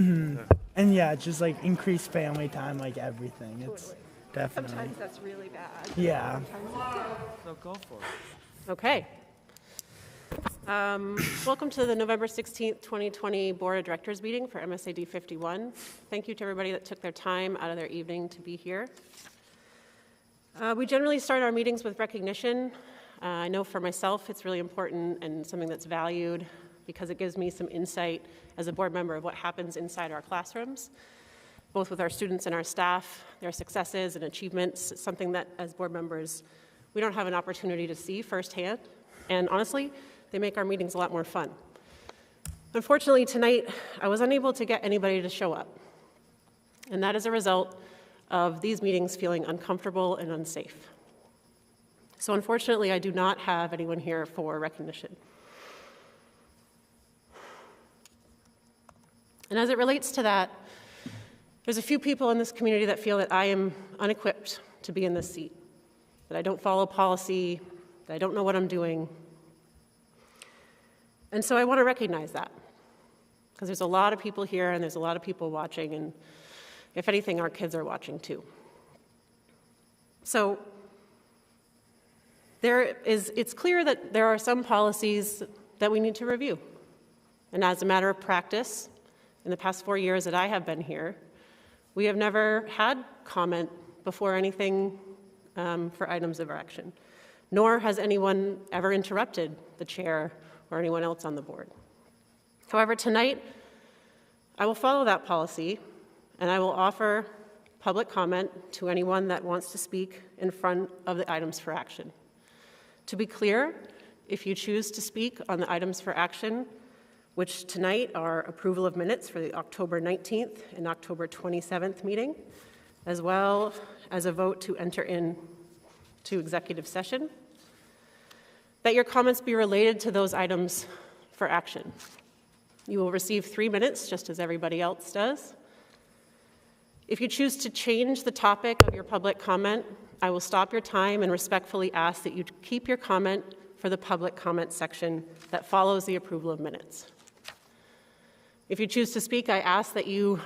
And yeah, just like increased family time, like everything. It's definitely. Sometimes that's really bad. Yeah. So go for it. Okay. Welcome to the November 16th, 2020 Board of Directors meeting for MSAD 51. Thank you to everybody that took their time out of their evening to be here. We generally start our meetings with recognition. I know for myself it's really important and something that's valued because it gives me some insight as a board member of what happens inside our classrooms, both with our students and our staff, their successes and achievements. It's something that as board members we don't have an opportunity to see firsthand, and honestly, they make our meetings a lot more fun. Unfortunately, tonight, I was unable to get anybody to show up, and that is a result of these meetings feeling uncomfortable and unsafe. So unfortunately, I do not have anyone here for recognition. And as it relates to that, there's a few people in this community that feel that I am unequipped to be in this seat, that I don't follow policy, that I don't know what I'm doing. And so I want to recognize that, because there's a lot of people here and there's a lot of people watching, and if anything, our kids are watching too. So it's clear that there are some policies that we need to review. And as a matter of practice, in the past 4 years that I have been here, we have never had comment before anything for items of action, nor has anyone ever interrupted the chair or anyone else on the board. However, tonight, I will follow that policy, and I will offer public comment to anyone that wants to speak in front of the items for action. To be clear, if you choose to speak on the items for action, which tonight are approval of minutes for the October 19th and October 27th meeting, as well as a vote to enter into executive session, that your comments be related to those items for action. You will receive 3 minutes, just as everybody else does. If you choose to change the topic of your public comment, I will stop your time and respectfully ask that you keep your comment for the public comment section that follows the approval of minutes. If you choose to speak, I ask that you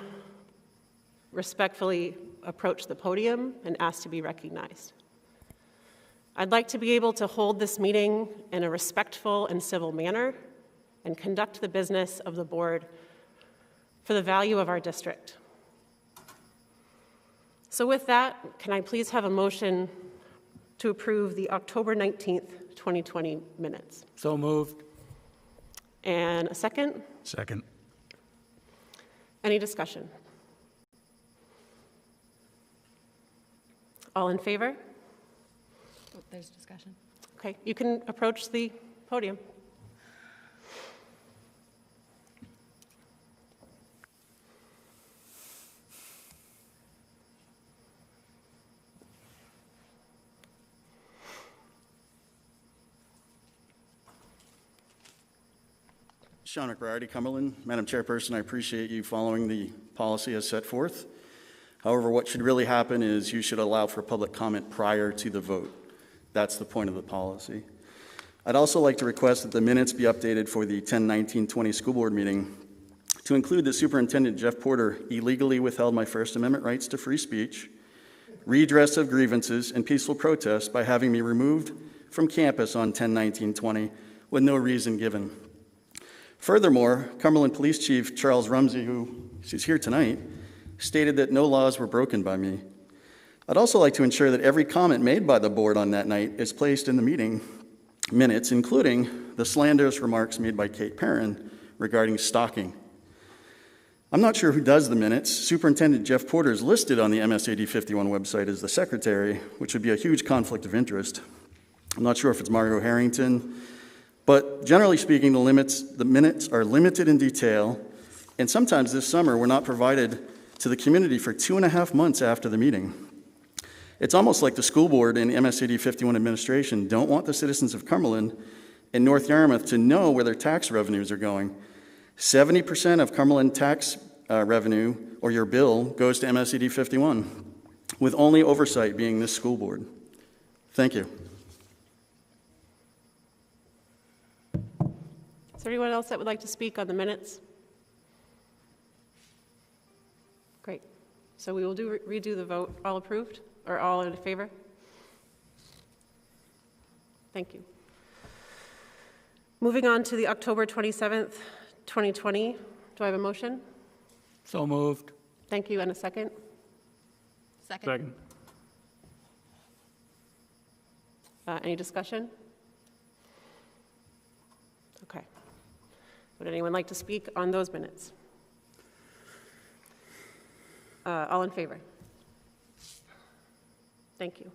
respectfully approach the podium and ask to be recognized. I'd like to be able to hold this meeting in a respectful and civil manner and conduct the business of the board for the value of our district. So with that, can I please have a motion to approve the October 19th, 2020 minutes? So moved. And a second? Second. Any discussion? All in favor? Oh, there's discussion. Okay, you can approach the podium. Sean McBride, Cumberland. Madam Chairperson, I appreciate you following the policy as set forth. However, what should really happen is you should allow for public comment prior to the vote. That's the point of the policy. I'd also like to request that the minutes be updated for the 10/19/20 school board meeting to include that Superintendent Jeff Porter illegally withheld my First Amendment rights to free speech, redress of grievances, and peaceful protest by having me removed from campus on 10/19/20 with no reason given. Furthermore, Cumberland Police Chief Charles Rumsey, who is here tonight, stated that no laws were broken by me. I'd also like to ensure that every comment made by the board on that night is placed in the meeting minutes, including the slanderous remarks made by Kate Perrin regarding stalking. I'm not sure who does the minutes. Superintendent Jeff Porter is listed on the MSAD 51 website as the secretary, which would be a huge conflict of interest. I'm not sure if it's Margot Harrington, but generally speaking, the minutes are limited in detail, and sometimes this summer were not provided to the community for 2.5 months after the meeting. It's almost like the school board and MSAD 51 administration don't want the citizens of Cumberland and North Yarmouth to know where their tax revenues are going. 70% of Cumberland tax revenue, or your bill, goes to MSAD 51, with only oversight being this school board. Thank you. Is there anyone else that would like to speak on the minutes? Great. So we will redo the vote. All approved or all in favor? Thank you. Moving on to the October 27th, 2020. Do I have a motion? So moved. Thank you. And a second? Second. Any discussion? Okay. Would anyone like to speak on those minutes? All in favor? Thank you.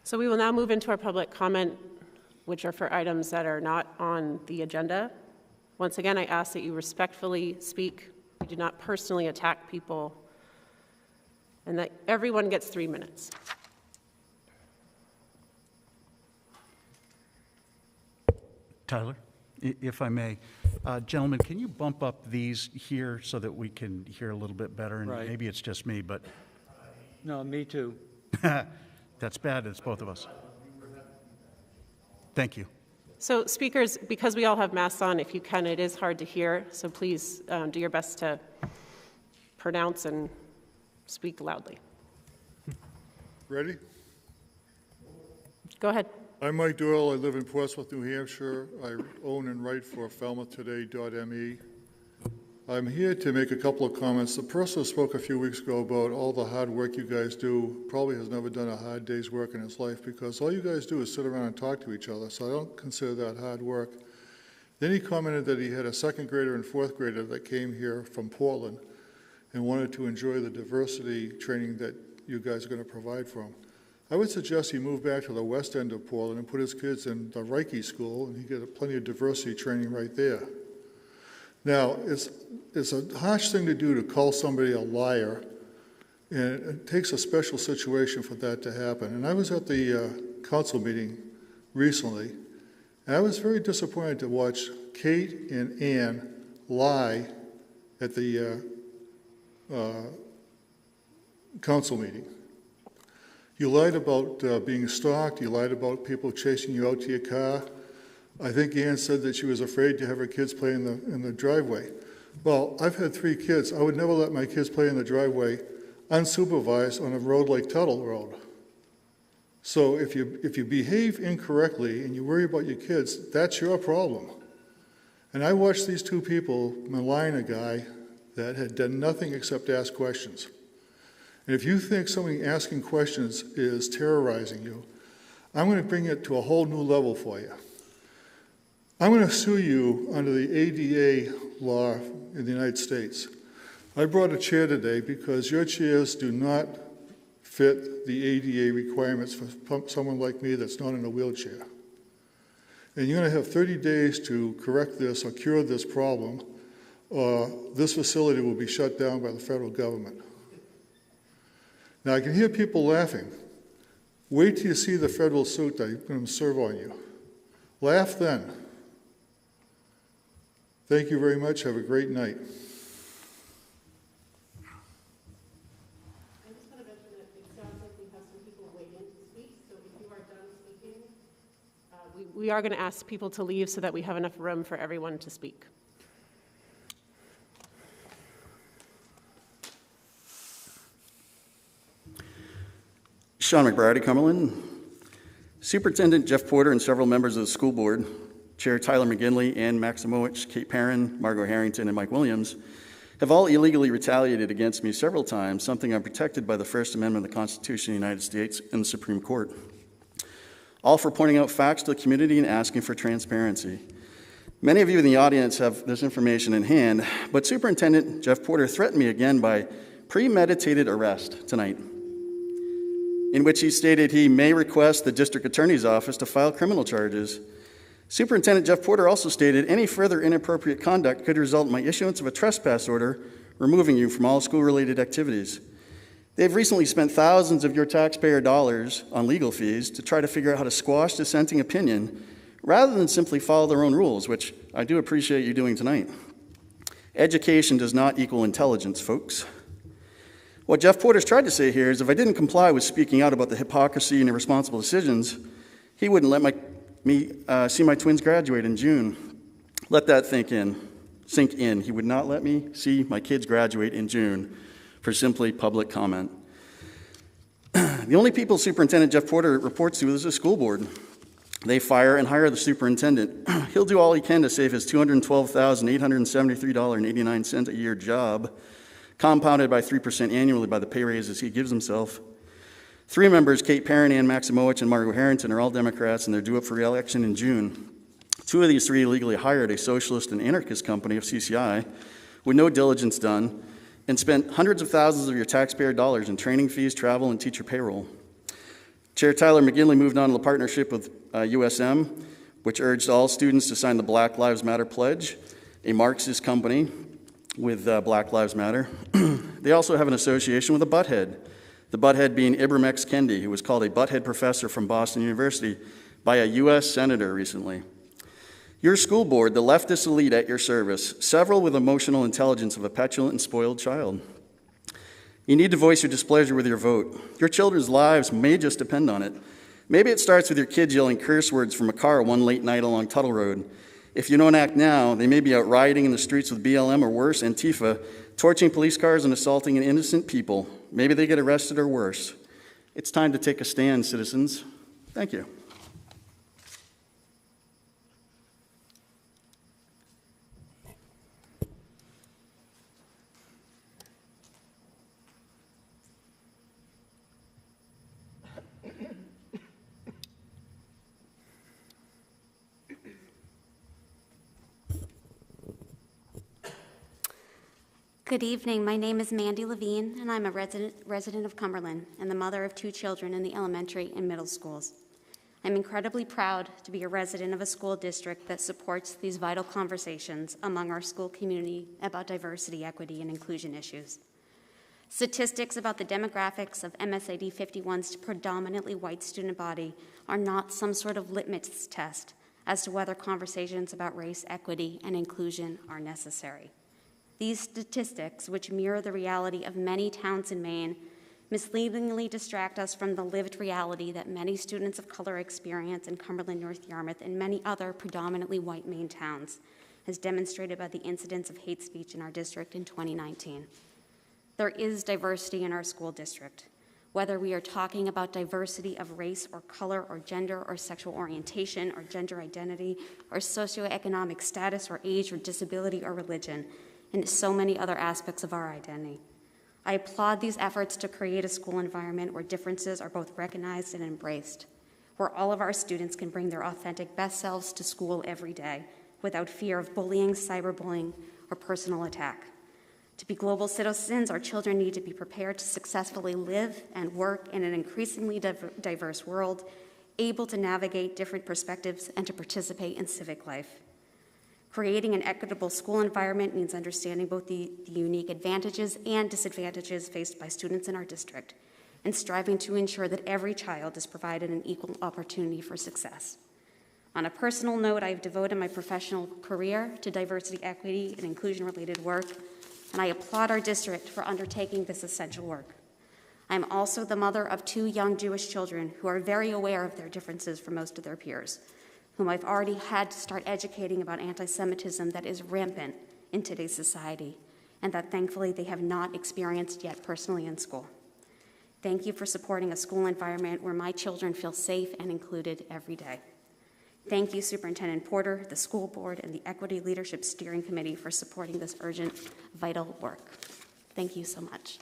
So we will now move into our public comment, which are for items that are not on the agenda. Once again, I ask that you respectfully speak. You do not personally attack people, and that everyone gets 3 minutes. Tyler, if I may, gentlemen, can you bump up these here so that we can hear a little bit better? And Right. maybe it's just me, but No, me too. that's bad. It's both of us. Thank you. So speakers, because we all have masks on, if you can, it is hard to hear, so please do your best to pronounce and speak loudly. Ready? Go ahead. I'm Mike Doyle. I live in Portsmouth, New Hampshire. I own and write for FalmouthToday.me. I'm here to make a couple of comments. The person who spoke a few weeks ago about all the hard work you guys do probably has never done a hard day's work in his life, because all you guys do is sit around and talk to each other, so I don't consider that hard work. Then he commented that he had a second grader and fourth grader that came here from Portland and wanted to enjoy the diversity training that you guys are going to provide for him. I would suggest he move back to the west end of Portland and put his kids in the Reiki school, and he get plenty of diversity training right there. Now, it's a harsh thing to do to call somebody a liar, and it takes a special situation for that to happen. And I was at the council meeting recently, and I was very disappointed to watch Kate and Ann lie at the council meeting. You lied about being stalked. You lied about people chasing you out to your car. I think Ann said that she was afraid to have her kids play in the driveway. Well, I've had 3 kids. I would never let my kids play in the driveway unsupervised on a road like Tuttle Road. So if you behave incorrectly and you worry about your kids, that's your problem. And I watched these 2 people malign a guy that had done nothing except ask questions. And if you think somebody asking questions is terrorizing you, I'm going to bring it to a whole new level for you. I'm going to sue you under the ADA law in the United States. I brought a chair today because your chairs do not fit the ADA requirements for someone like me that's not in a wheelchair. And you're going to have 30 days to correct this or cure this problem, or this facility will be shut down by the federal government. Now, I can hear people laughing. Wait till you see the federal suit that I'm going to serve on you. Laugh then. Thank you very much. Have a great night. I just want to mention that it sounds like we have some people waiting to speak, so if you are done speaking, we are going to ask people to leave so that we have enough room for everyone to speak. Sean McBride, Cumberland. Superintendent Jeff Porter and several members of the school board, Chair Tyler McGinley, Ann Maximowicz, Kate Perrin, Margot Harrington, and Mike Williams, have all illegally retaliated against me several times, something I'm protected by the First Amendment of the Constitution of the United States and the Supreme Court. All for pointing out facts to the community and asking for transparency. Many of you in the audience have this information in hand, but Superintendent Jeff Porter threatened me again by premeditated arrest tonight, in which he stated he may request the district attorney's office to file criminal charges. Superintendent Jeff Porter also stated any further inappropriate conduct could result in my issuance of a trespass order, removing you from all school-related activities. They've recently spent thousands of your taxpayer dollars on legal fees to try to figure out how to squash dissenting opinion rather than simply follow their own rules, which I do appreciate you doing tonight. Education does not equal intelligence, folks. What Jeff Porter's tried to say here is if I didn't comply with speaking out about the hypocrisy and irresponsible decisions, he wouldn't let me see my twins graduate in June. Let that think in. sink in. He would not let me see my kids graduate in June for simply public comment. The only people Superintendent Jeff Porter reports to is the school board. They fire and hire the superintendent. He'll do all he can to save his $212,873.89 a year job, compounded by 3% annually by the pay raises he gives himself. 3 members, Kate Perrin, Ann Maximowicz, and Margot Harrington, are all Democrats, and they're due up for re-election in June. 2 of these 3 illegally hired a socialist and anarchist company of CCI with no diligence done and spent hundreds of thousands of your taxpayer dollars in training fees, travel, and teacher payroll. Chair Tyler McGinley moved on to a partnership with USM, which urged all students to sign the Black Lives Matter Pledge, a Marxist company with Black Lives Matter. They also have an association with a butthead, the butthead being Ibram X. Kendi, who was called a butthead professor from Boston University by a U.S. senator recently. Your school board, the leftist elite at your service, several with emotional intelligence of a petulant and spoiled child. You need to voice your displeasure with your vote. Your children's lives may just depend on it. Maybe it starts with your kids yelling curse words from a car one late night along Tuttle Road. If you don't act now, they may be out rioting in the streets with BLM or worse, Antifa, torching police cars and assaulting innocent people. Maybe they get arrested or worse. It's time to take a stand, citizens. Thank you. Good evening. My name is Mandy Levine, and I'm a resident of Cumberland and the mother of 2 children in the elementary and middle schools. I'm incredibly proud to be a resident of a school district that supports these vital conversations among our school community about diversity, equity, and inclusion issues. Statistics about the demographics of MSAD 51's predominantly white student body are not some sort of litmus test as to whether conversations about race, equity, and inclusion are necessary. These statistics, which mirror the reality of many towns in Maine, misleadingly distract us from the lived reality that many students of color experience in Cumberland, North Yarmouth, and many other predominantly white Maine towns, as demonstrated by the incidence of hate speech in our district in 2019. There is diversity in our school district. Whether we are talking about diversity of race or color or gender or sexual orientation or gender identity or socioeconomic status or age or disability or religion, and so many other aspects of our identity. I applaud these efforts to create a school environment where differences are both recognized and embraced, where all of our students can bring their authentic best selves to school every day without fear of bullying, cyberbullying, or personal attack. To be global citizens, our children need to be prepared to successfully live and work in an increasingly diverse world, able to navigate different perspectives and to participate in civic life. Creating an equitable school environment means understanding both the unique advantages and disadvantages faced by students in our district and striving to ensure that every child is provided an equal opportunity for success. On a personal note, I've devoted my professional career to diversity, equity, and inclusion-related work, and I applaud our district for undertaking this essential work. I'm also the mother of 2 young Jewish children who are very aware of their differences from most of their peers, whom I've already had to start educating about anti-Semitism that is rampant in today's society, and that thankfully they have not experienced yet personally in school. Thank you for supporting a school environment where my children feel safe and included every day. Thank you, Superintendent Porter, the school board, and the Equity Leadership Steering Committee for supporting this urgent, vital work. Thank you so much.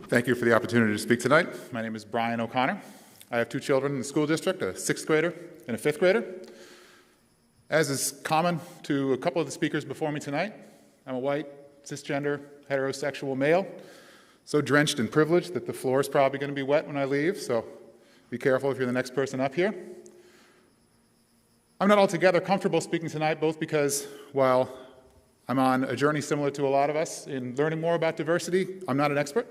Thank you for the opportunity to speak tonight. My name is Brian O'Connor. I have 2 children in the school district, a 6th grader and a 5th grader. As is common to a couple of the speakers before me tonight, I'm a white, cisgender, heterosexual male, so drenched in privilege that the floor is probably going to be wet when I leave, so be careful if you're the next person up here. I'm not altogether comfortable speaking tonight, both because while I'm on a journey similar to a lot of us in learning more about diversity, I'm not an expert.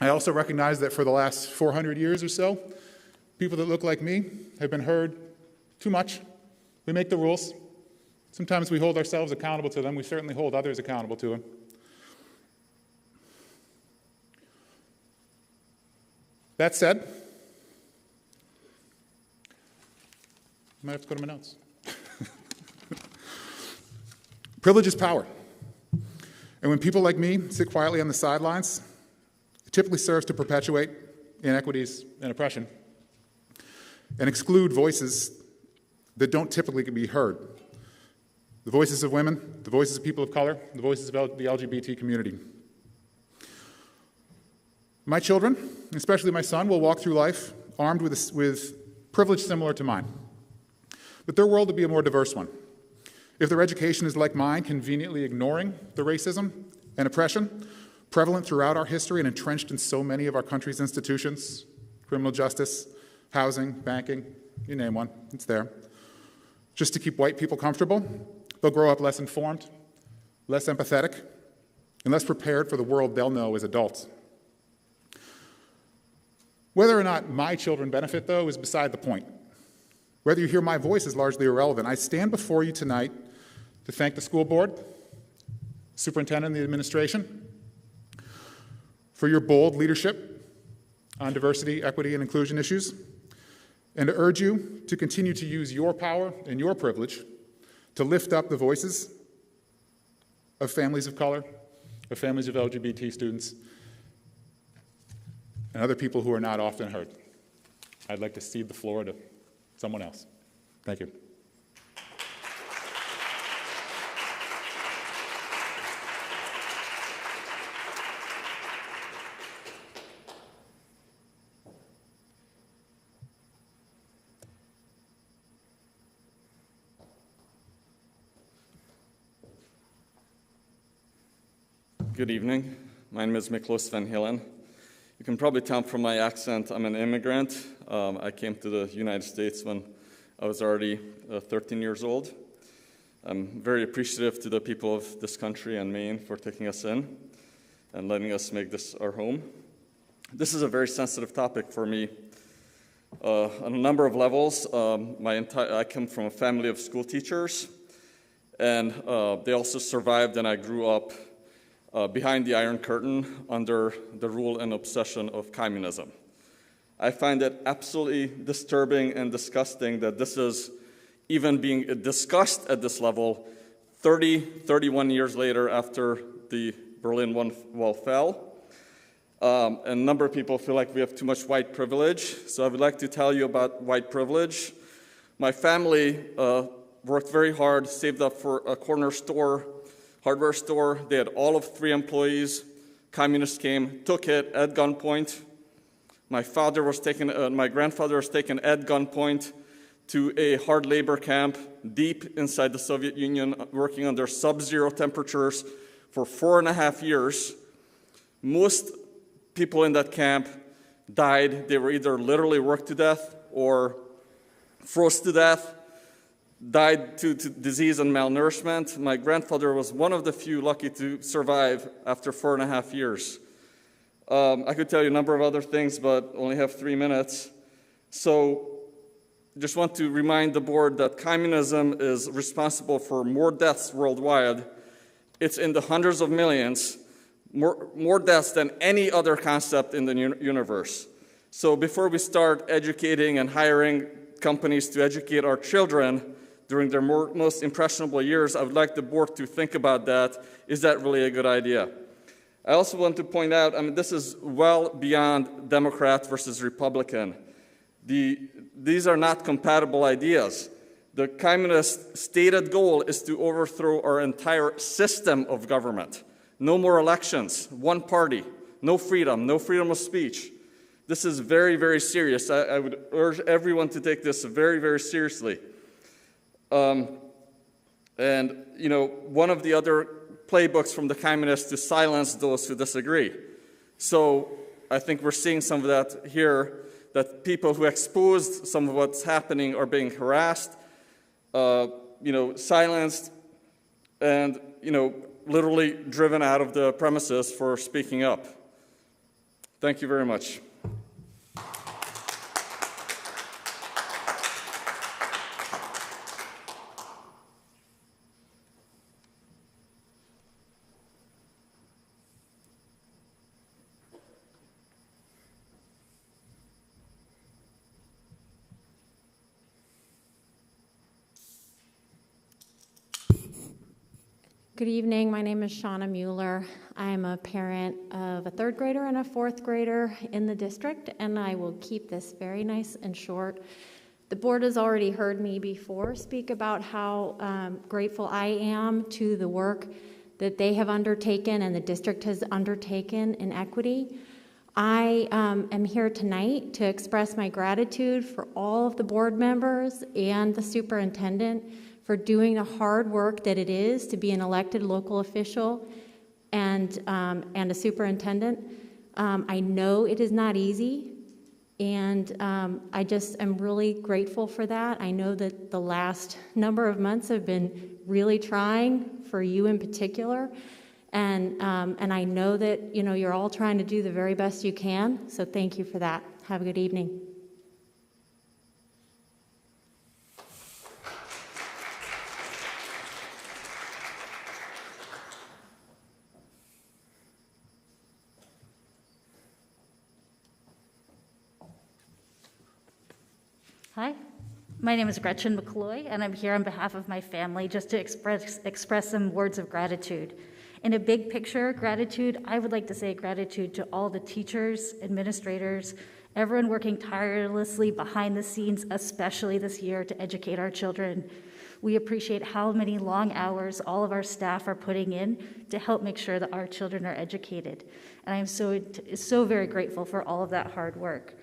I also recognize that for the last 400 years or so, people that look like me have been heard too much. We make the rules. Sometimes we hold ourselves accountable to them. We certainly hold others accountable to them. That said, I might have to go to my notes. Privilege is power. And when people like me sit quietly on the sidelines, it typically serves to perpetuate inequities and oppression and exclude voices that don't typically be heard. The voices of women, the voices of people of color, the voices of the LGBT community. My children, especially my son, will walk through life armed with privilege similar to mine. But their world will be a more diverse one. If their education is like mine, conveniently ignoring the racism and oppression prevalent throughout our history and entrenched in so many of our country's institutions, criminal justice, housing, banking, you name one, it's there. Just to keep white people comfortable, they'll grow up less informed, less empathetic, and less prepared for the world they'll know as adults. Whether or not my children benefit, though, is beside the point. Whether you hear my voice is largely irrelevant. I stand before you tonight to thank the school board, superintendent, and the administration for your bold leadership on diversity, equity, and inclusion issues, and to urge you to continue to use your power and your privilege to lift up the voices of families of color, of families of LGBT students, and other people who are not often heard. I'd like to cede the floor to someone else. Thank you. Good evening. My name is Miklos Van Helen. You can probably tell from my accent I'm an immigrant. I came to the United States when I was already 13 years old. I'm very appreciative to the people of this country and Maine for taking us in and letting us make this our home. This is a very sensitive topic for me on a number of levels. I come from a family of school teachers, and they also survived, and I grew up behind the Iron Curtain under the rule and obsession of communism. I find it absolutely disturbing and disgusting that this is even being discussed at this level 31 years later after the Berlin Wall fell. A number of people feel like we have too much white privilege, so I would like to tell you about white privilege. My family worked very hard, saved up for a corner store, hardware store. They had all of 3 employees. Communists came, took it at gunpoint. My grandfather was taken at gunpoint to a hard labor camp deep inside the Soviet Union, working under sub-zero temperatures for 4.5 years. Most people in that camp died. They were either literally worked to death or froze to death, died to disease and malnourishment. My grandfather was one of the few lucky to survive after 4.5 years. I could tell you a number of other things, but only have 3 minutes. So just want to remind the board that communism is responsible for more deaths worldwide. It's in the hundreds of millions, more deaths than any other concept in the universe. So before we start educating and hiring companies to educate our children during their most impressionable years, I would like the board to think about that. Is that really a good idea? I also want to point out, this is well beyond Democrat versus Republican. These are not compatible ideas. The communist stated goal is to overthrow our entire system of government. No more elections, one party, no freedom of speech. This is very, very serious. I would urge everyone to take this very, very seriously. One of the other playbooks from the communists to silence those who disagree. So I think we're seeing some of that here, that people who exposed some of what's happening are being harassed, silenced, and, literally driven out of the premises for speaking up. Thank you very much. Good evening. My name is Shauna Mueller. I'm a parent of a third grader and a fourth grader in the district, and I will keep this very nice and short. The board has already heard me before speak about how grateful I am to the work that they have undertaken and the district has undertaken in equity. I am here tonight to express my gratitude for all of the board members and the superintendent for doing the hard work that it is to be an elected local official and a superintendent. I know it is not easy, and I just am really grateful for that. I know that the last number of months have been really trying for you in particular, and I know that you're all trying to do the very best you can. So thank you for that. Have a good evening. Hi, my name is Gretchen McCloy, and I'm here on behalf of my family just to express some words of gratitude. In a big picture, gratitude, I would like to say gratitude to all the teachers, administrators, everyone working tirelessly behind the scenes, especially this year, to educate our children. We appreciate how many long hours all of our staff are putting in to help make sure that our children are educated. And I'm so very grateful for all of that hard work.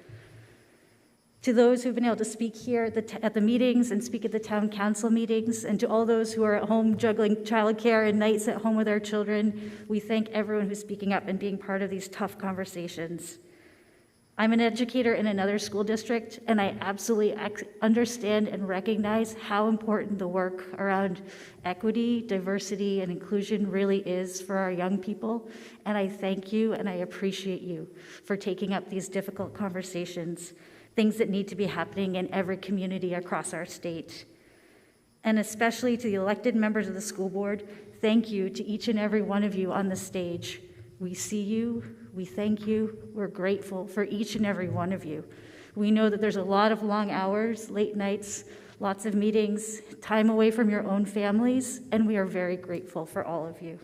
To those who've been able to speak here at the meetings and speak at the town council meetings, and to all those who are at home juggling childcare and nights at home with our children, we thank everyone who's speaking up and being part of these tough conversations. I'm an educator in another school district, and I absolutely understand and recognize how important the work around equity, diversity, and inclusion really is for our young people. And I thank you and I appreciate you for taking up these difficult conversations, things that need to be happening in every community across our state. And especially to the elected members of the school board, thank you to each and every one of you on the stage. We see you, we thank you, we're grateful for each and every one of you. We know that there's a lot of long hours, late nights, lots of meetings, time away from your own families, and we are very grateful for all of you.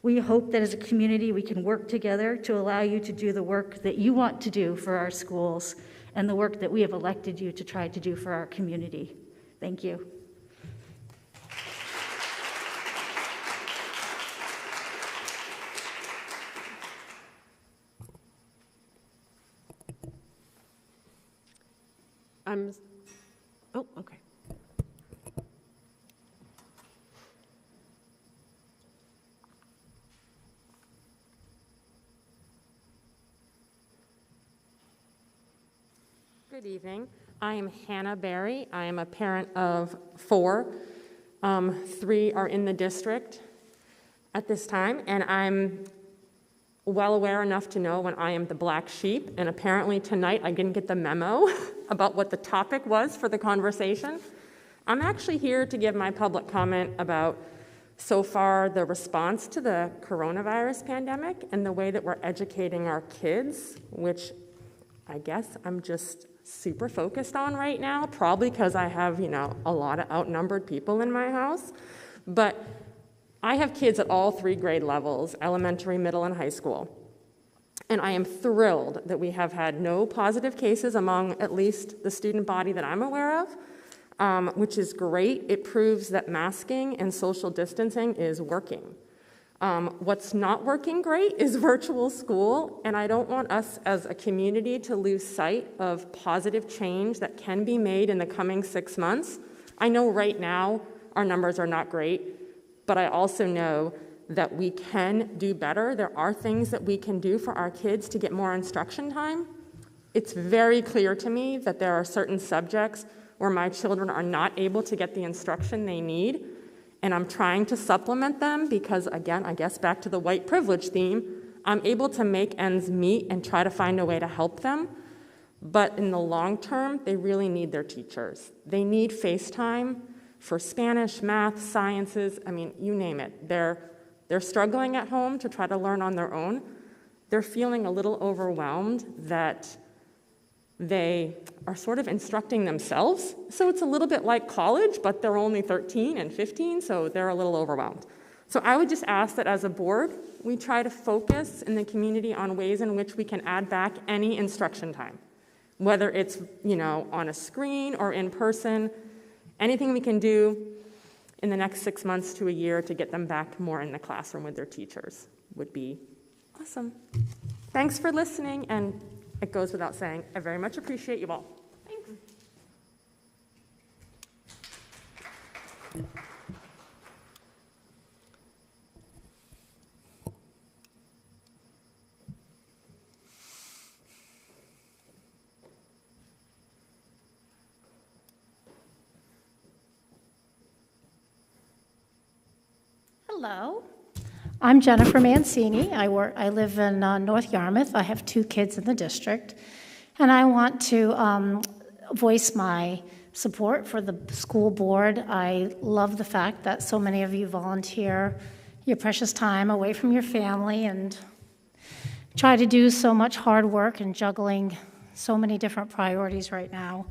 We hope that as a community we can work together to allow you to do the work that you want to do for our schools and the work that we have elected you to try to do for our community. Thank you. Oh, okay. Good evening. I am Hannah Berry. I am a parent of 4. 3 are in the district at this time, and I'm well aware enough to know when I am the black sheep, and apparently tonight I didn't get the memo about what the topic was for the conversation. I'm actually here to give my public comment about so far the response to the coronavirus pandemic and the way that we're educating our kids, which I guess I'm just super focused on right now, probably because I have, a lot of outnumbered people in my house. But I have kids at all 3 grade levels, elementary, middle, and high school. And I am thrilled that we have had no positive cases among at least the student body that I'm aware of, which is great. It proves that masking and social distancing is working. What's not working great is virtual school, and I don't want us as a community to lose sight of positive change that can be made in the coming 6 months. I know right now our numbers are not great, but I also know that we can do better. There are things that we can do for our kids to get more instruction time. It's very clear to me that there are certain subjects where my children are not able to get the instruction they need, and I'm trying to supplement them because, again, I guess back to the white privilege theme, I'm able to make ends meet and try to find a way to help them. But in the long term, they really need their teachers. They need FaceTime for Spanish, math, sciences, I mean, you name it. They're struggling at home to try to learn on their own. They're feeling a little overwhelmed that they are sort of instructing themselves. So it's a little bit like college, but they're only 13 and 15, so they're a little overwhelmed. So I would just ask that as a board, we try to focus in the community on ways in which we can add back any instruction time. Whether it's, on a screen or in person, anything we can do in the next 6 months to a year to get them back more in the classroom with their teachers would be awesome. Thanks for listening, and it goes without saying, I very much appreciate you all. Thanks. Hello, I'm Jennifer Mancini. I live in North Yarmouth. I have 2 kids in the district, and I want to voice my support for the school board. I love the fact that so many of you volunteer your precious time away from your family and try to do so much hard work and juggling so many different priorities right now.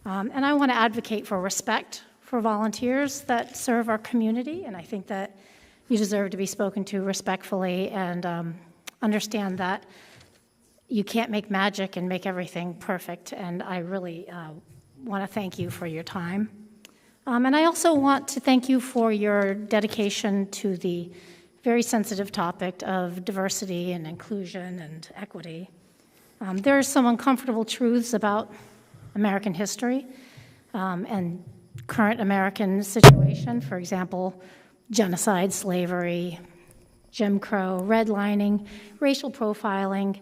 And I want to advocate for respect for volunteers that serve our community, and I think that you deserve to be spoken to respectfully and understand that you can't make magic and make everything perfect, and I really want to thank you for your time. And I also want to thank you for your dedication to the very sensitive topic of diversity and inclusion and equity. There are some uncomfortable truths about American history and current American situation. For example, genocide, slavery, Jim Crow, redlining, racial profiling.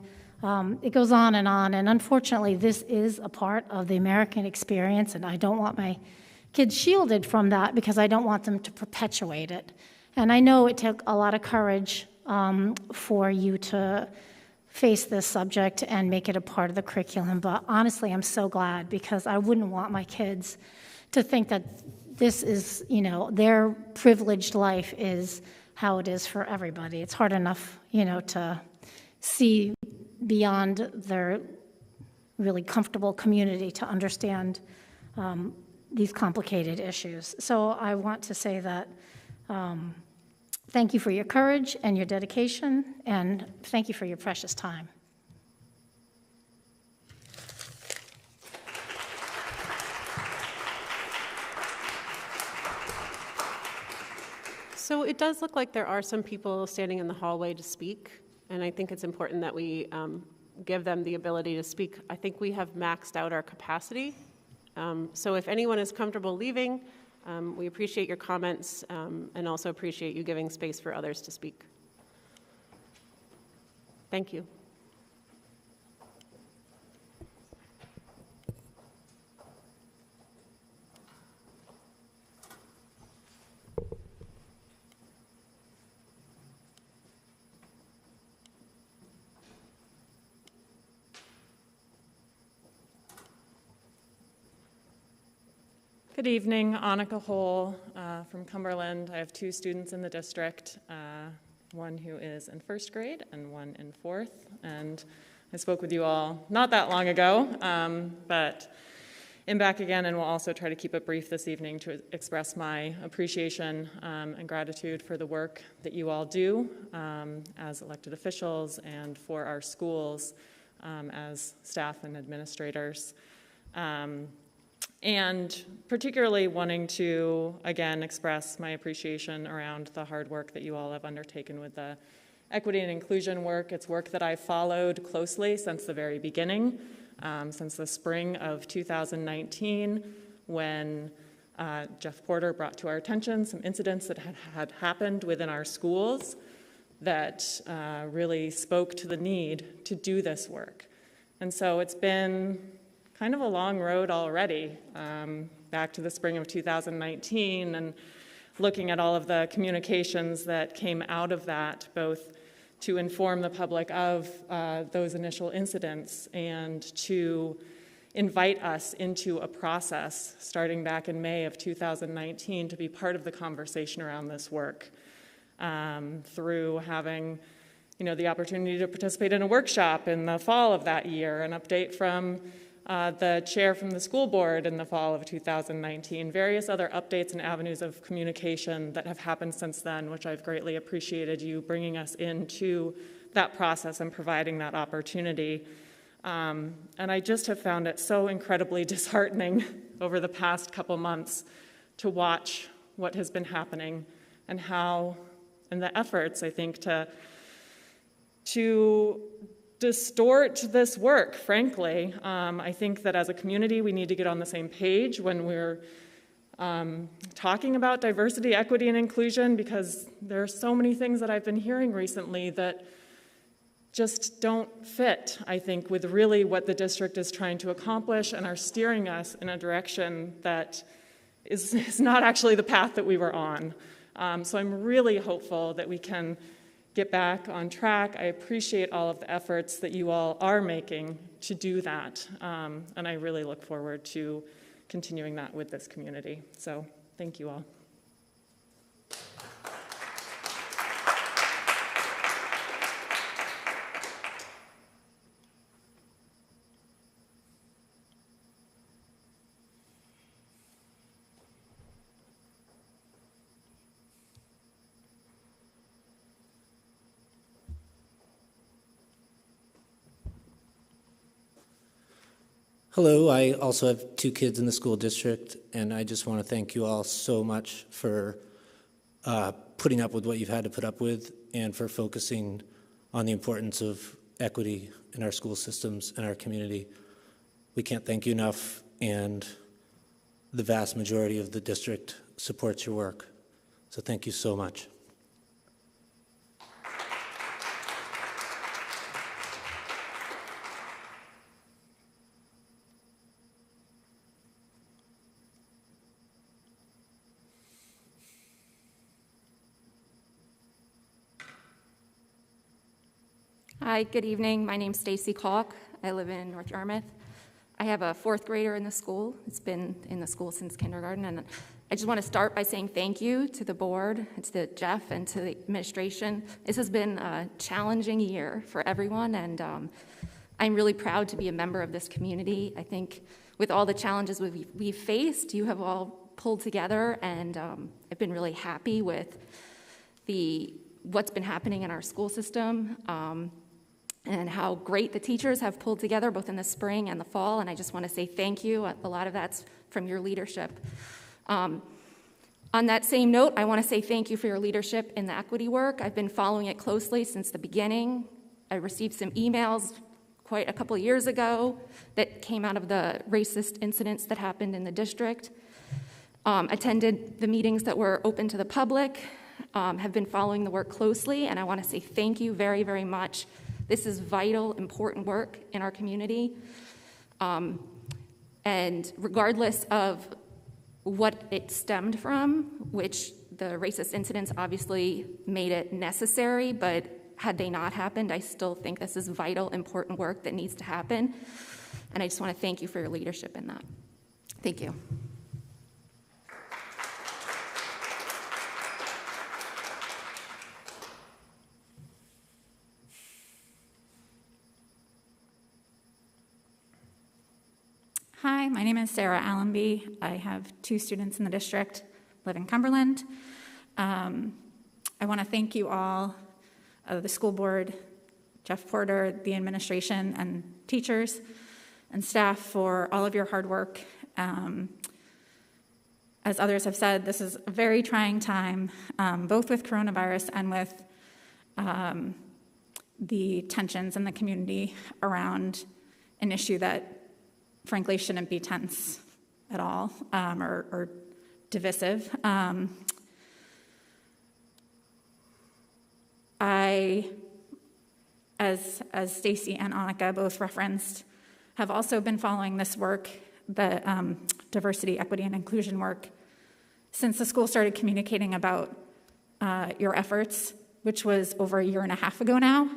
It goes on, and unfortunately, this is a part of the American experience, and I don't want my kids shielded from that because I don't want them to perpetuate it. And I know it took a lot of courage for you to face this subject and make it a part of the curriculum, but honestly, I'm so glad because I wouldn't want my kids to think that this is, their privileged life is how it is for everybody. It's hard enough, to see beyond their really comfortable community to understand these complicated issues. So I want to say that thank you for your courage and your dedication, and thank you for your precious time. So it does look like there are some people standing in the hallway to speak, and I think it's important that we give them the ability to speak. I think we have maxed out our capacity. So if anyone is comfortable leaving, we appreciate your comments and also appreciate you giving space for others to speak. Thank you. Good evening, Annika Hole from Cumberland. I have 2 students in the district, one who is in 1st grade and one in 4th. And I spoke with you all not that long ago, but I'm back again and will also try to keep it brief this evening to express my appreciation and gratitude for the work that you all do as elected officials and for our schools as staff and administrators. And particularly wanting to, again, express my appreciation around the hard work that you all have undertaken with the equity and inclusion work. It's work that I've followed closely since the very beginning, since the spring of 2019, when Jeff Porter brought to our attention some incidents that had happened within our schools that really spoke to the need to do this work. And so it's been kind of a long road already, back to the spring of 2019, and looking at all of the communications that came out of that, both to inform the public of those initial incidents and to invite us into a process starting back in May of 2019 to be part of the conversation around this work through having the opportunity to participate in a workshop in the fall of that year, an update from the chair from the school board in the fall of 2019, various other updates and avenues of communication that have happened since then, which I've greatly appreciated you bringing us into that process and providing that opportunity. And I just have found it so incredibly disheartening over the past couple months to watch what has been happening and the efforts, I think, to distort this work, frankly. I think that as a community, we need to get on the same page when we're talking about diversity, equity, and inclusion, because there are so many things that I've been hearing recently that just don't fit, I think, with really what the district is trying to accomplish and are steering us in a direction that is not actually the path that we were on. So I'm really hopeful that we can get back on track. I appreciate all of the efforts that you all are making to do that, and I really look forward to continuing that with this community. So thank you all. Hello, I also have 2 kids in the school district, and I just want to thank you all so much for putting up with what you've had to put up with and for focusing on the importance of equity in our school systems and our community. We can't thank you enough, and the vast majority of the district supports your work. So thank you so much. Hi, good evening. My name's Stacy Kalk. I live in North Yarmouth. I have a 4th grader in the school. It's been in the school since kindergarten, and I just want to start by saying thank you to the board, to Jeff, and to the administration. This has been a challenging year for everyone, and I'm really proud to be a member of this community. I think with all the challenges we've faced, you have all pulled together, and I've been really happy with what's been happening in our school system. And how great the teachers have pulled together both in the spring and the fall, and I just want to say thank you. A lot of that's from your leadership. On that same note, I want to say thank you for your leadership in the equity work. I've been following it closely since the beginning. I received some emails quite a couple of years ago that came out of the racist incidents that happened in the district. Attended the meetings that were open to the public, have been following the work closely, and I want to say thank you very, very much. This is vital, important work in our community. And regardless of what it stemmed from, which the racist incidents obviously made it necessary, but had they not happened, I still think this is vital, important work that needs to happen. And I just want to thank you for your leadership in that. Thank you. Hi, my name is Sarah Allenby. I have 2 students in the district, live in Cumberland. I want to thank you all, the school board, Jeff Porter, the administration, and teachers and staff for all of your hard work. As others have said, this is a very trying time, both with coronavirus and with the tensions in the community around an issue that frankly shouldn't be tense at all, or divisive. I, as Stacy and Annika both referenced, have also been following this work, the diversity, equity, and inclusion work, since the school started communicating about your efforts which was over a year and a half ago now.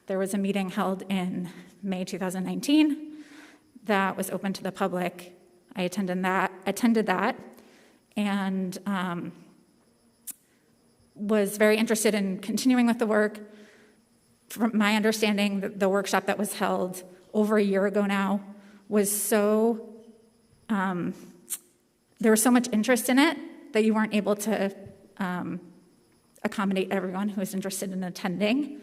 There was a meeting held in May 2019 that was open to the public. I attended that, and was very interested in continuing with the work. From my understanding, the workshop that was held over a year ago now was so, there was so much interest in it that you weren't able to accommodate everyone who was interested in attending.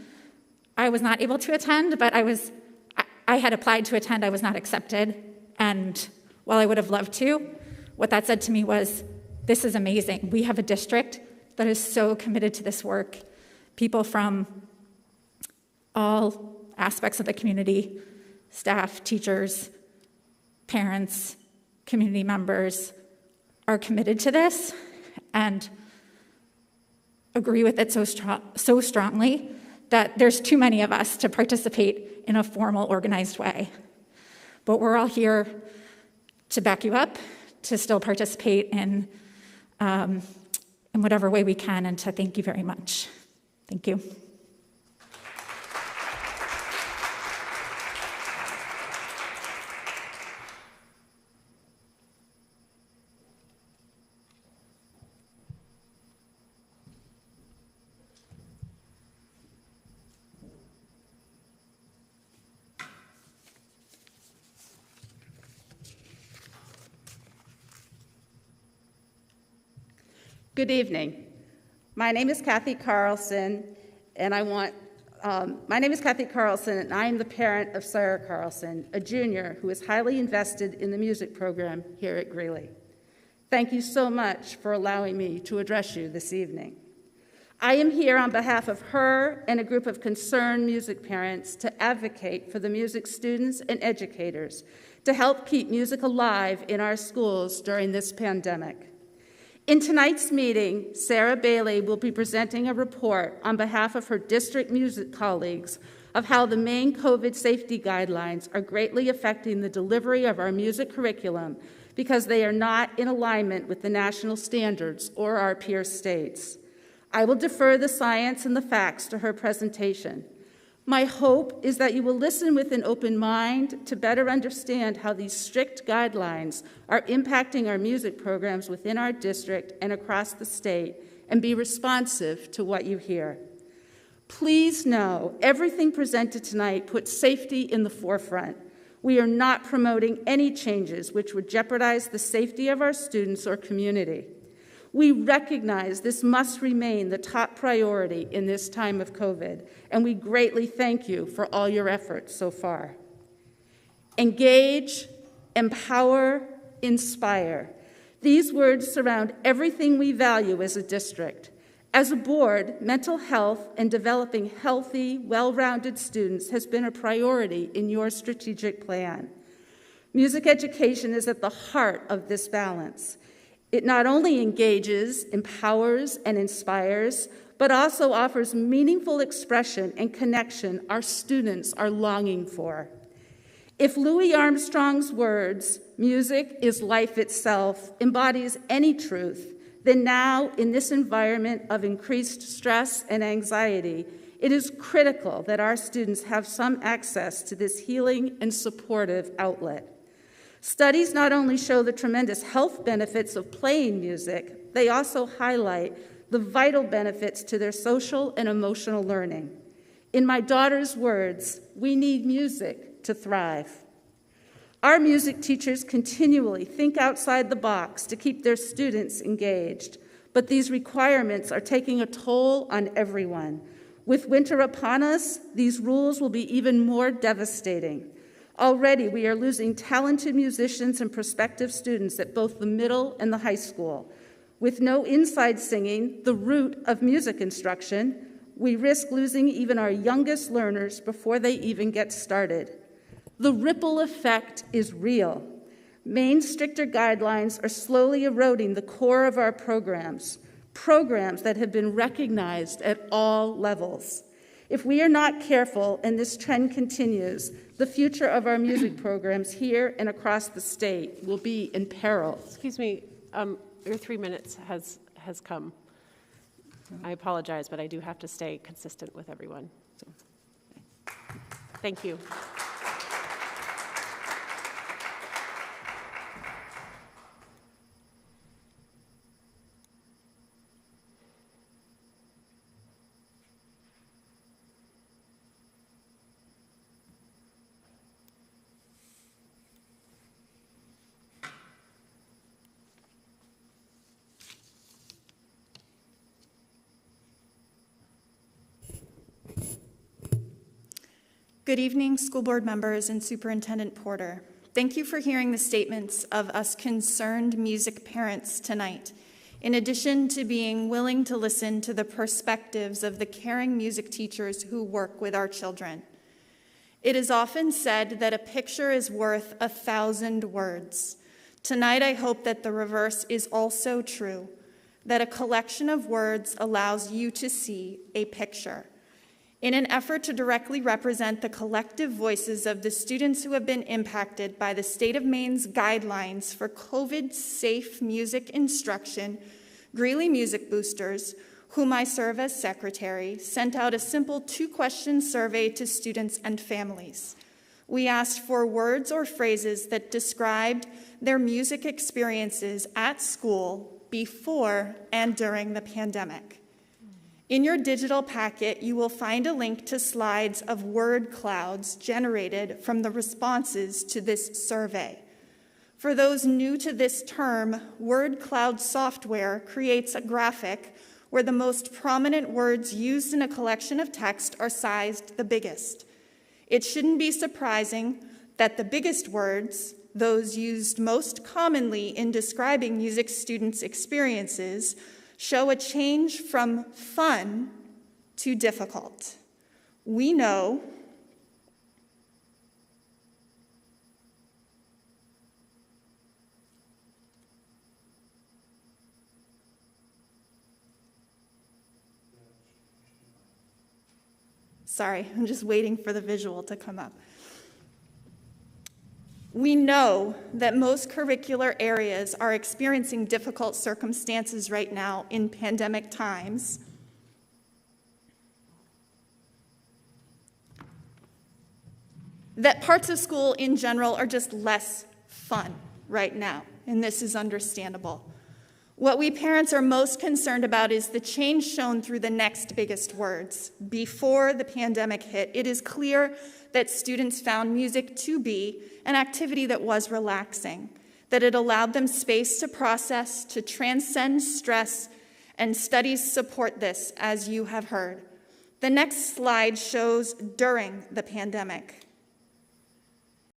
I was not able to attend, but I had applied to attend. I was not accepted. And while I would have loved to, what that said to me was, this is amazing. We have a district that is so committed to this work. People from all aspects of the community, staff, teachers, parents, community members, are committed to this and agree with it so strongly that there's too many of us to participate in a formal, organized way. But we're all here to back you up, to still participate in whatever way we can, and to thank you very much. Thank you. Good evening. My name is Kathy Carlson, and I am the parent of Sarah Carlson, a junior who is highly invested in the music program here at Greeley. Thank you so much for allowing me to address you this evening. I am here on behalf of her and a group of concerned music parents to advocate for the music students and educators to help keep music alive in our schools during this pandemic. In tonight's meeting, Sarah Bailey will be presenting a report on behalf of her district music colleagues of how the main COVID safety guidelines are greatly affecting the delivery of our music curriculum because they are not in alignment with the national standards or our peer states. I will defer the science and the facts to her presentation. My hope is that you will listen with an open mind to better understand how these strict guidelines are impacting our music programs within our district and across the state, and be responsive to what you hear. Please know everything presented tonight puts safety in the forefront. We are not promoting any changes which would jeopardize the safety of our students or community. We recognize this must remain the top priority in this time of COVID, and we greatly thank you for all your efforts so far. Engage, empower, inspire. These words surround everything we value as a district. As a board, mental health and developing healthy, well-rounded students has been a priority in your strategic plan. Music education is at the heart of this balance. It not only engages, empowers, and inspires, but also offers meaningful expression and connection our students are longing for. If Louis Armstrong's words, "Music is life itself," embodies any truth, then now, in this environment of increased stress and anxiety, it is critical that our students have some access to this healing and supportive outlet. Studies not only show the tremendous health benefits of playing music, they also highlight the vital benefits to their social and emotional learning. In my daughter's words, we need music to thrive. Our music teachers continually think outside the box to keep their students engaged, but these requirements are taking a toll on everyone. With winter upon us, these rules will be even more devastating. Already, we are losing talented musicians and prospective students at both the middle and the high school. With no inside singing, the root of music instruction, we risk losing even our youngest learners before they even get started. The ripple effect is real. Maine's stricter guidelines are slowly eroding the core of our programs that have been recognized at all levels. If we are not careful and this trend continues, the future of our music programs here and across the state will be in peril. Excuse me, your 3 minutes has come. I apologize, but I do have to stay consistent with everyone. Thank you. Good evening, school board members and Superintendent Porter. Thank you for hearing the statements of us concerned music parents tonight, in addition to being willing to listen to the perspectives of the caring music teachers who work with our children. It is often said that a picture is worth 1,000 words. Tonight, I hope that the reverse is also true, that a collection of words allows you to see a picture. In an effort to directly represent the collective voices of the students who have been impacted by the state of Maine's guidelines for COVID-safe music instruction, Greeley Music Boosters, whom I serve as secretary, sent out a simple 2-question survey to students and families. We asked for words or phrases that described their music experiences at school before and during the pandemic. In your digital packet, you will find a link to slides of word clouds generated from the responses to this survey. For those new to this term, word cloud software creates a graphic where the most prominent words used in a collection of text are sized the biggest. It shouldn't be surprising that the biggest words, those used most commonly in describing music students' experiences, show a change from fun to difficult. We know Sorry, I'm just waiting for the visual to come up. We know that most curricular areas are experiencing difficult circumstances right now in pandemic times. That parts of school in general are just less fun right now, and this is understandable. What we parents are most concerned about is the change shown through the next biggest words. Before the pandemic hit, it is clear that students found music to be an activity that was relaxing, that it allowed them space to process, to transcend stress, and studies support this, as you have heard. The next slide shows during the pandemic.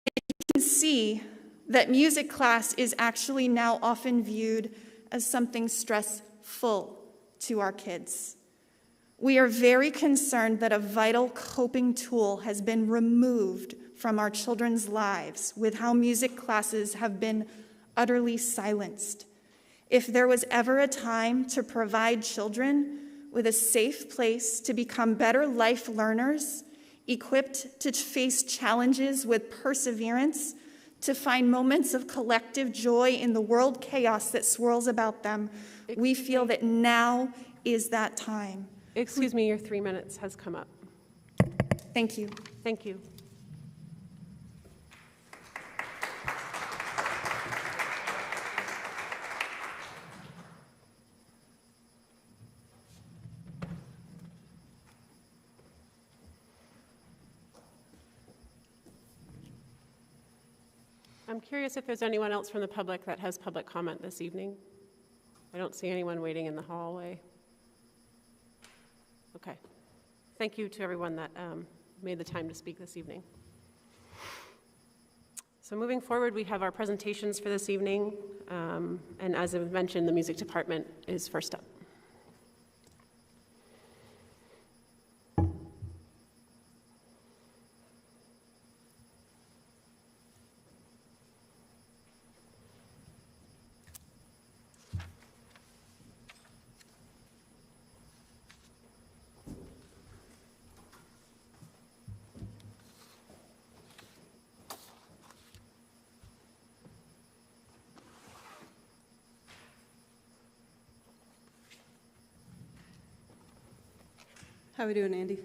You can see that music class is actually now often viewed as something stressful to our kids. We are very concerned that a vital coping tool has been removed from our children's lives with how music classes have been utterly silenced. If there was ever a time to provide children with a safe place to become better life learners, equipped to face challenges with perseverance, to find moments of collective joy in the world chaos that swirls about them, we feel that now is that time. Excuse me, your 3 minutes has come up. Thank you. Thank you. I'm curious if there's anyone else from the public that has public comment this evening. I don't see anyone waiting in the hallway. Okay. Thank you to everyone that made the time to speak this evening. So moving forward, we have our presentations for this evening. And as I mentioned, the music department is first up. How are we doing, Andy?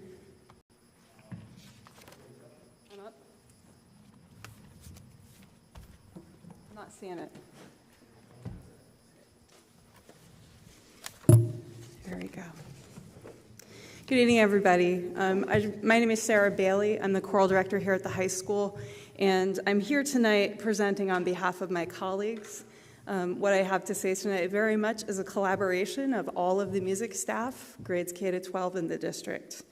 I'm up. I'm not seeing it. There we go. Good evening, everybody. My name is Sarah Bailey. I'm the choral director here at the high school, and I'm here tonight presenting on behalf of my colleagues. What I have to say tonight very much is a collaboration of all of the music staff, grades K to 12 in the district.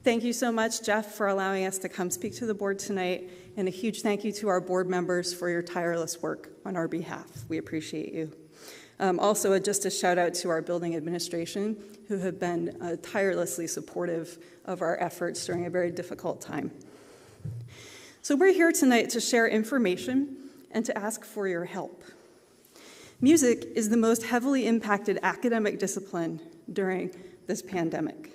Thank you so much, Jeff, for allowing us to come speak to the board tonight, and a huge thank you to our board members for your tireless work on our behalf. We appreciate you. Also, just a shout out to our building administration, who have been tirelessly supportive of our efforts during a very difficult time. So we're here tonight to share information and to ask for your help. Music is the most heavily impacted academic discipline during this pandemic.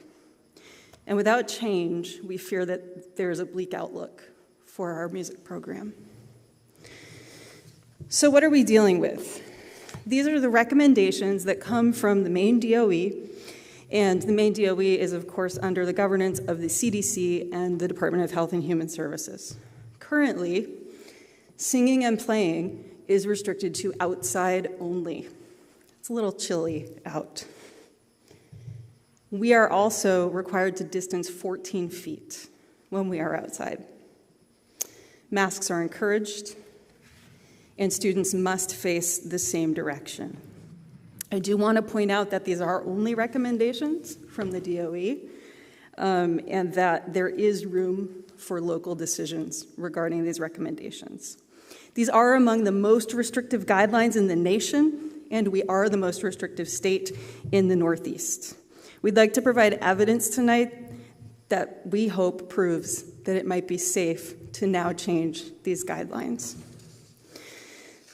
And without change, we fear that there is a bleak outlook for our music program. So what are we dealing with? These are the recommendations that come from the Maine DOE, and the Maine DOE is, of course, under the governance of the CDC and the Department of Health and Human Services. Currently, singing and playing is restricted to outside only. It's a little chilly out. We are also required to distance 14 feet when we are outside. Masks are encouraged, and students must face the same direction. I do want to point out that these are only recommendations from the DOE, and that there is room for local decisions regarding these recommendations. These are among the most restrictive guidelines in the nation, and we are the most restrictive state in the Northeast. We'd like to provide evidence tonight that we hope proves that it might be safe to now change these guidelines.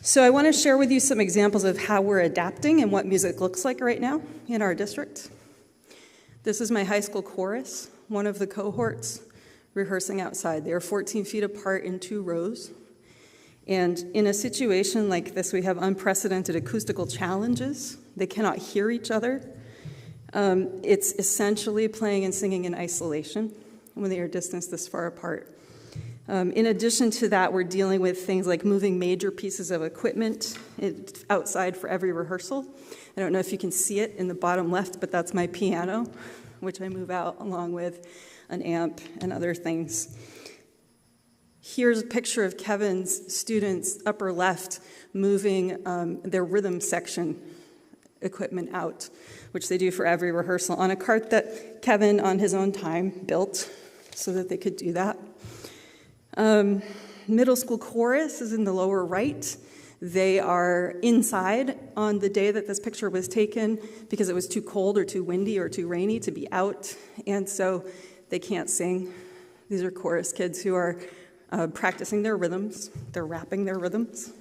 So I want to share with you some examples of how we're adapting and what music looks like right now in our district. This is my high school chorus, one of the cohorts rehearsing outside. They are 14 feet apart in 2 rows. And in a situation like this, we have unprecedented acoustical challenges. They cannot hear each other. It's essentially playing and singing in isolation when they are distanced this far apart. In addition to that, we're dealing with things like moving major pieces of equipment outside for every rehearsal. I don't know if you can see it in the bottom left, but that's my piano, which I move out along with an amp and other things. Here's a picture of Kevin's students, upper left, moving their rhythm section equipment out, which they do for every rehearsal, on a cart that Kevin, on his own time, built so that they could do that. Middle school chorus is in the lower right. They are inside on the day that this picture was taken because it was too cold or too windy or too rainy to be out, and so they can't sing. These are chorus kids who are practicing their rhythms. They're rapping their rhythms.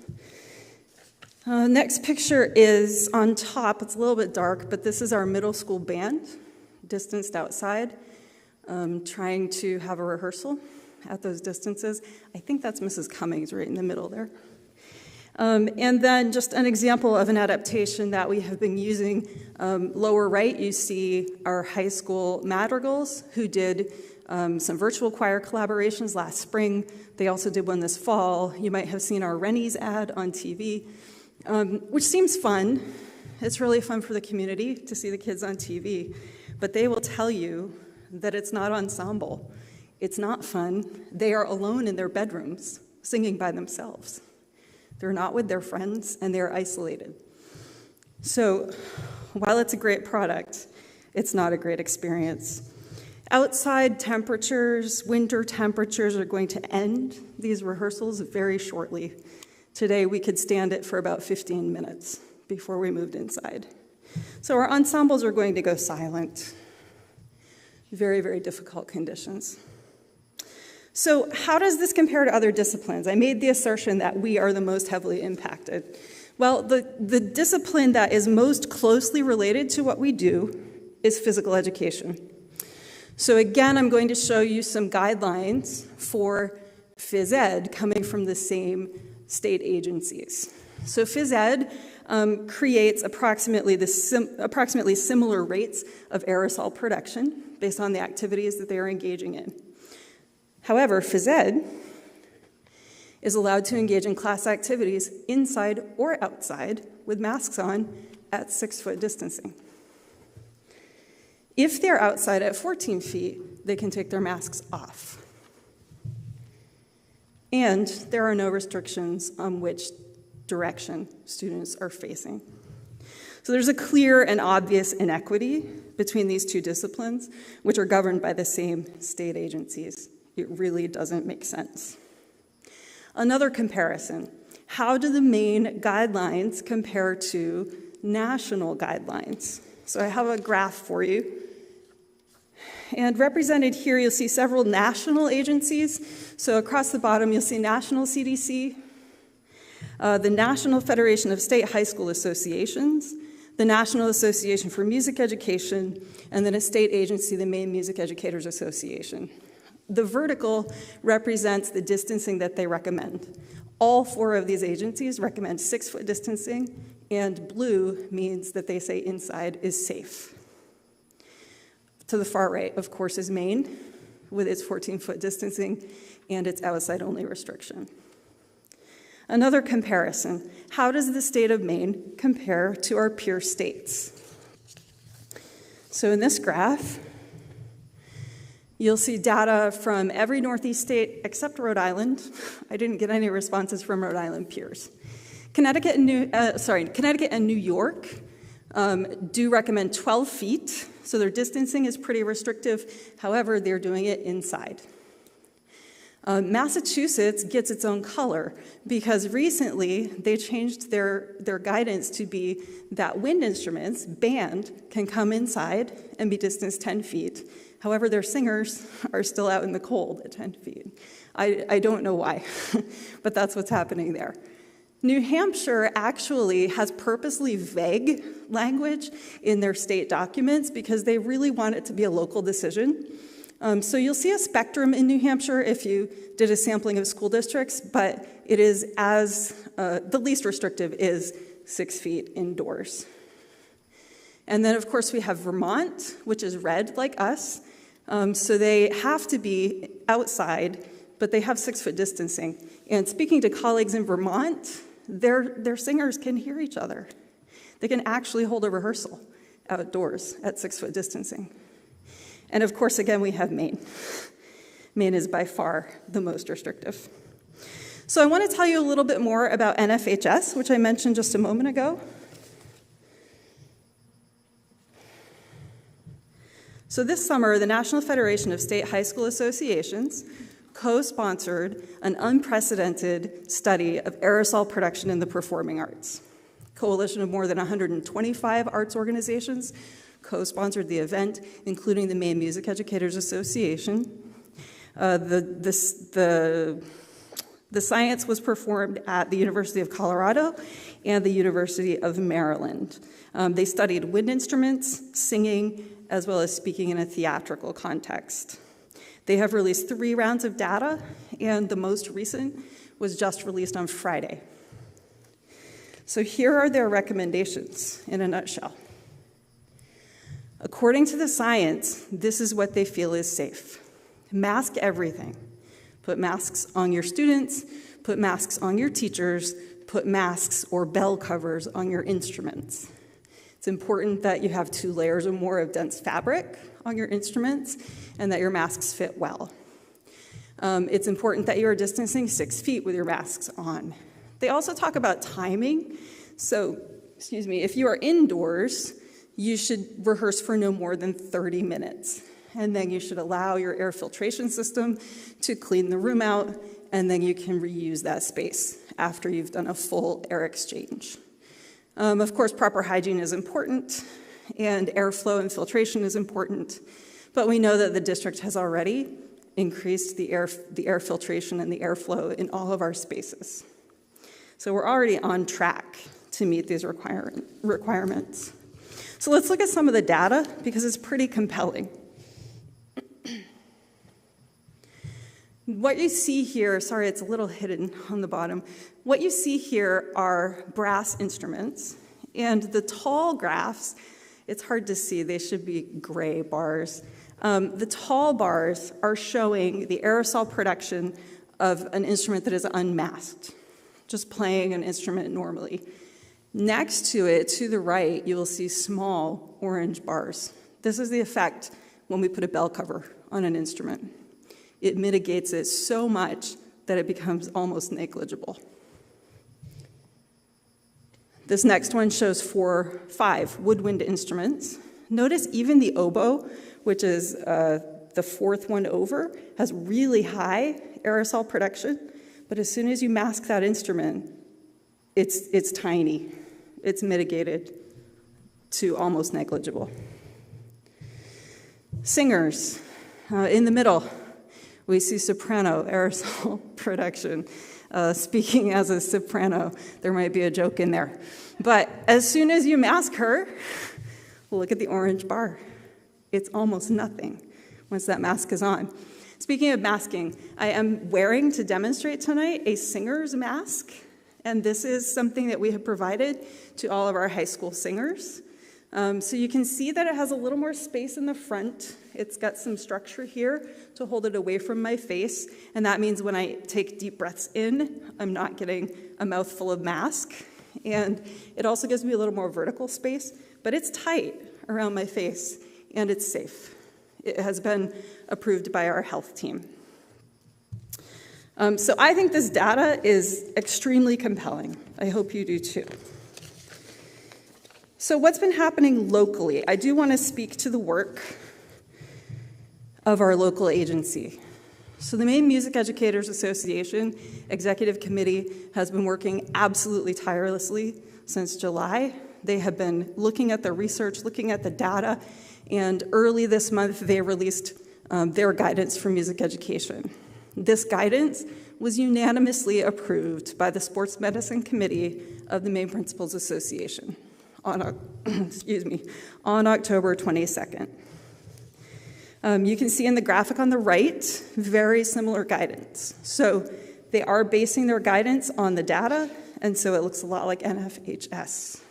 Next picture is on top. It's a little bit dark, but this is our middle school band, distanced outside, trying to have a rehearsal at those distances. I think that's Mrs. Cummings right in the middle there. And then just an example of an adaptation that we have been using. Lower right, you see our high school madrigals who did some virtual choir collaborations last spring. They also did one this fall. You might have seen our Rennie's ad on TV, which seems fun. It's really fun for the community to see the kids on TV, but they will tell you that it's not ensemble. It's not fun. They are alone in their bedrooms, singing by themselves. They're not with their friends, and they're isolated. So while it's a great product, it's not a great experience. Outside temperatures, winter temperatures, are going to end these rehearsals very shortly. Today, we could stand it for about 15 minutes before we moved inside. So our ensembles are going to go silent. Very, very difficult conditions. So how does this compare to other disciplines? I made the assertion that we are the most heavily impacted. Well, the discipline that is most closely related to what we do is physical education. So again, I'm going to show you some guidelines for phys ed coming from the same state agencies. So phys ed creates approximately similar rates of aerosol production based on the activities that they are engaging in. However, phys ed is allowed to engage in class activities inside or outside with masks on at 6-foot distancing. If they're outside at 14 feet, they can take their masks off. And there are no restrictions on which direction students are facing. So there's a clear and obvious inequity between these two disciplines, which are governed by the same state agencies. It really doesn't make sense. Another comparison, how do the Maine guidelines compare to national guidelines? So I have a graph for you. And represented here, you'll see several national agencies. So across the bottom, you'll see National CDC, the National Federation of State High School Associations, the National Association for Music Education, and then a state agency, the Maine Music Educators Association. The vertical represents the distancing that they recommend. All 4 of these agencies recommend 6-foot distancing, and blue means that they say inside is safe. To the far right, of course, is Maine with its 14-foot distancing and its outside-only restriction. Another comparison, how does the state of Maine compare to our peer states? So in this graph, you'll see data from every Northeast state except Rhode Island. I didn't get any responses from Rhode Island peers. Connecticut and New York do recommend 12 feet, so their distancing is pretty restrictive. However, they're doing it inside. Massachusetts gets its own color because recently they changed their guidance to be that wind instruments, band, can come inside and be distanced 10 feet. However, their singers are still out in the cold at 10 feet. I don't know why, but that's what's happening there. New Hampshire actually has purposely vague language in their state documents because they really want it to be a local decision. So you'll see a spectrum in New Hampshire if you did a sampling of school districts, but it is the least restrictive is 6 feet indoors. And then, of course, we have Vermont, which is red like us. So they have to be outside, but they have 6-foot distancing. And speaking to colleagues in Vermont, their singers can hear each other. They can actually hold a rehearsal outdoors at 6-foot distancing. And of course, again, we have Maine. Maine is by far the most restrictive. So I want to tell you a little bit more about NFHS, which I mentioned just a moment ago. So this summer, the National Federation of State High School Associations co-sponsored an unprecedented study of aerosol production in the performing arts. A coalition of more than 125 arts organizations co-sponsored the event, including the Maine Music Educators Association. The science was performed at the University of Colorado and the University of Maryland. They studied wind instruments, singing, as well as speaking in a theatrical context. They have released 3 rounds of data, and the most recent was just released on Friday. So here are their recommendations in a nutshell. According to the science, this is what they feel is safe. Mask everything. Put masks on your students, put masks on your teachers, put masks or bell covers on your instruments. It's important that you have 2 layers or more of dense fabric on your instruments and that your masks fit well. It's important that you are distancing 6 feet with your masks on. They also talk about timing. So, if you are indoors, you should rehearse for no more than 30 minutes. And then you should allow your air filtration system to clean the room out, and then you can reuse that space after you've done a full air exchange. Of course, proper hygiene is important, and airflow and filtration is important, but we know that the district has already increased the air filtration and the airflow in all of our spaces. So we're already on track to meet these requirements. So let's look at some of the data, because it's pretty compelling. What you see here, sorry, it's a little hidden on the bottom. What you see here are brass instruments, and the tall graphs, it's hard to see, they should be gray bars. The tall bars are showing the aerosol production of an instrument that is unmasked, just playing an instrument normally. Next to it, to the right, you will see small orange bars. This is the effect when we put a bell cover on an instrument. It mitigates it so much that it becomes almost negligible. This next one shows 5 woodwind instruments. Notice even the oboe, which is the fourth one over, has really high aerosol production, but as soon as you mask that instrument, it's tiny. It's mitigated to almost negligible. Singers, in the middle, we see soprano aerosol production. Speaking as a soprano, there might be a joke in there. But as soon as you mask her, look at the orange bar. It's almost nothing once that mask is on. Speaking of masking, I am wearing to demonstrate tonight a singer's mask, and this is something that we have provided to all of our high school singers. So you can see that it has a little more space in the front. It's got some structure here to hold it away from my face, and that means when I take deep breaths in, I'm not getting a mouthful of mask. And it also gives me a little more vertical space, but it's tight around my face, and it's safe. It has been approved by our health team. So I think this data is extremely compelling. I hope you do too. So what's been happening locally? I do want to speak to the work of our local agency. So the Maine Music Educators Association Executive Committee has been working absolutely tirelessly since July. They have been looking at the research, looking at the data, and early this month they released their guidance for music education. This guidance was unanimously approved by the Sports Medicine Committee of the Maine Principals Association on October 22nd. You can see in the graphic on the right, very similar guidance. So they are basing their guidance on the data, and so it looks a lot like NFHS,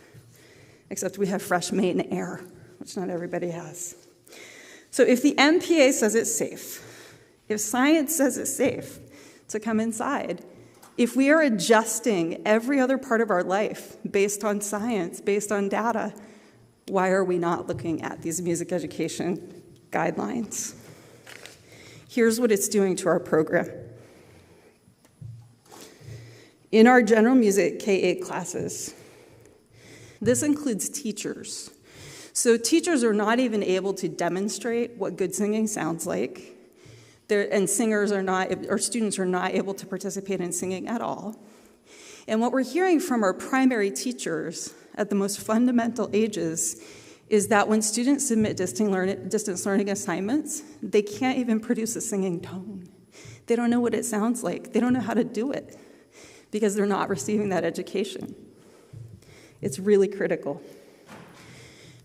except we have fresh Maine air, which not everybody has. So if the MPA says it's safe, if science says it's safe to come inside, if we are adjusting every other part of our life based on science, based on data, why are we not looking at these music education guidelines? Here's what it's doing to our program. In our general music K-8 classes, this includes teachers. So teachers are not even able to demonstrate what good singing sounds like. And singers are not, or students are not able to participate in singing at all. And what we're hearing from our primary teachers at the most fundamental ages is that when students submit distance learning assignments, they can't even produce a singing tone. They don't know what it sounds like. They don't know how to do it because they're not receiving that education. It's really critical.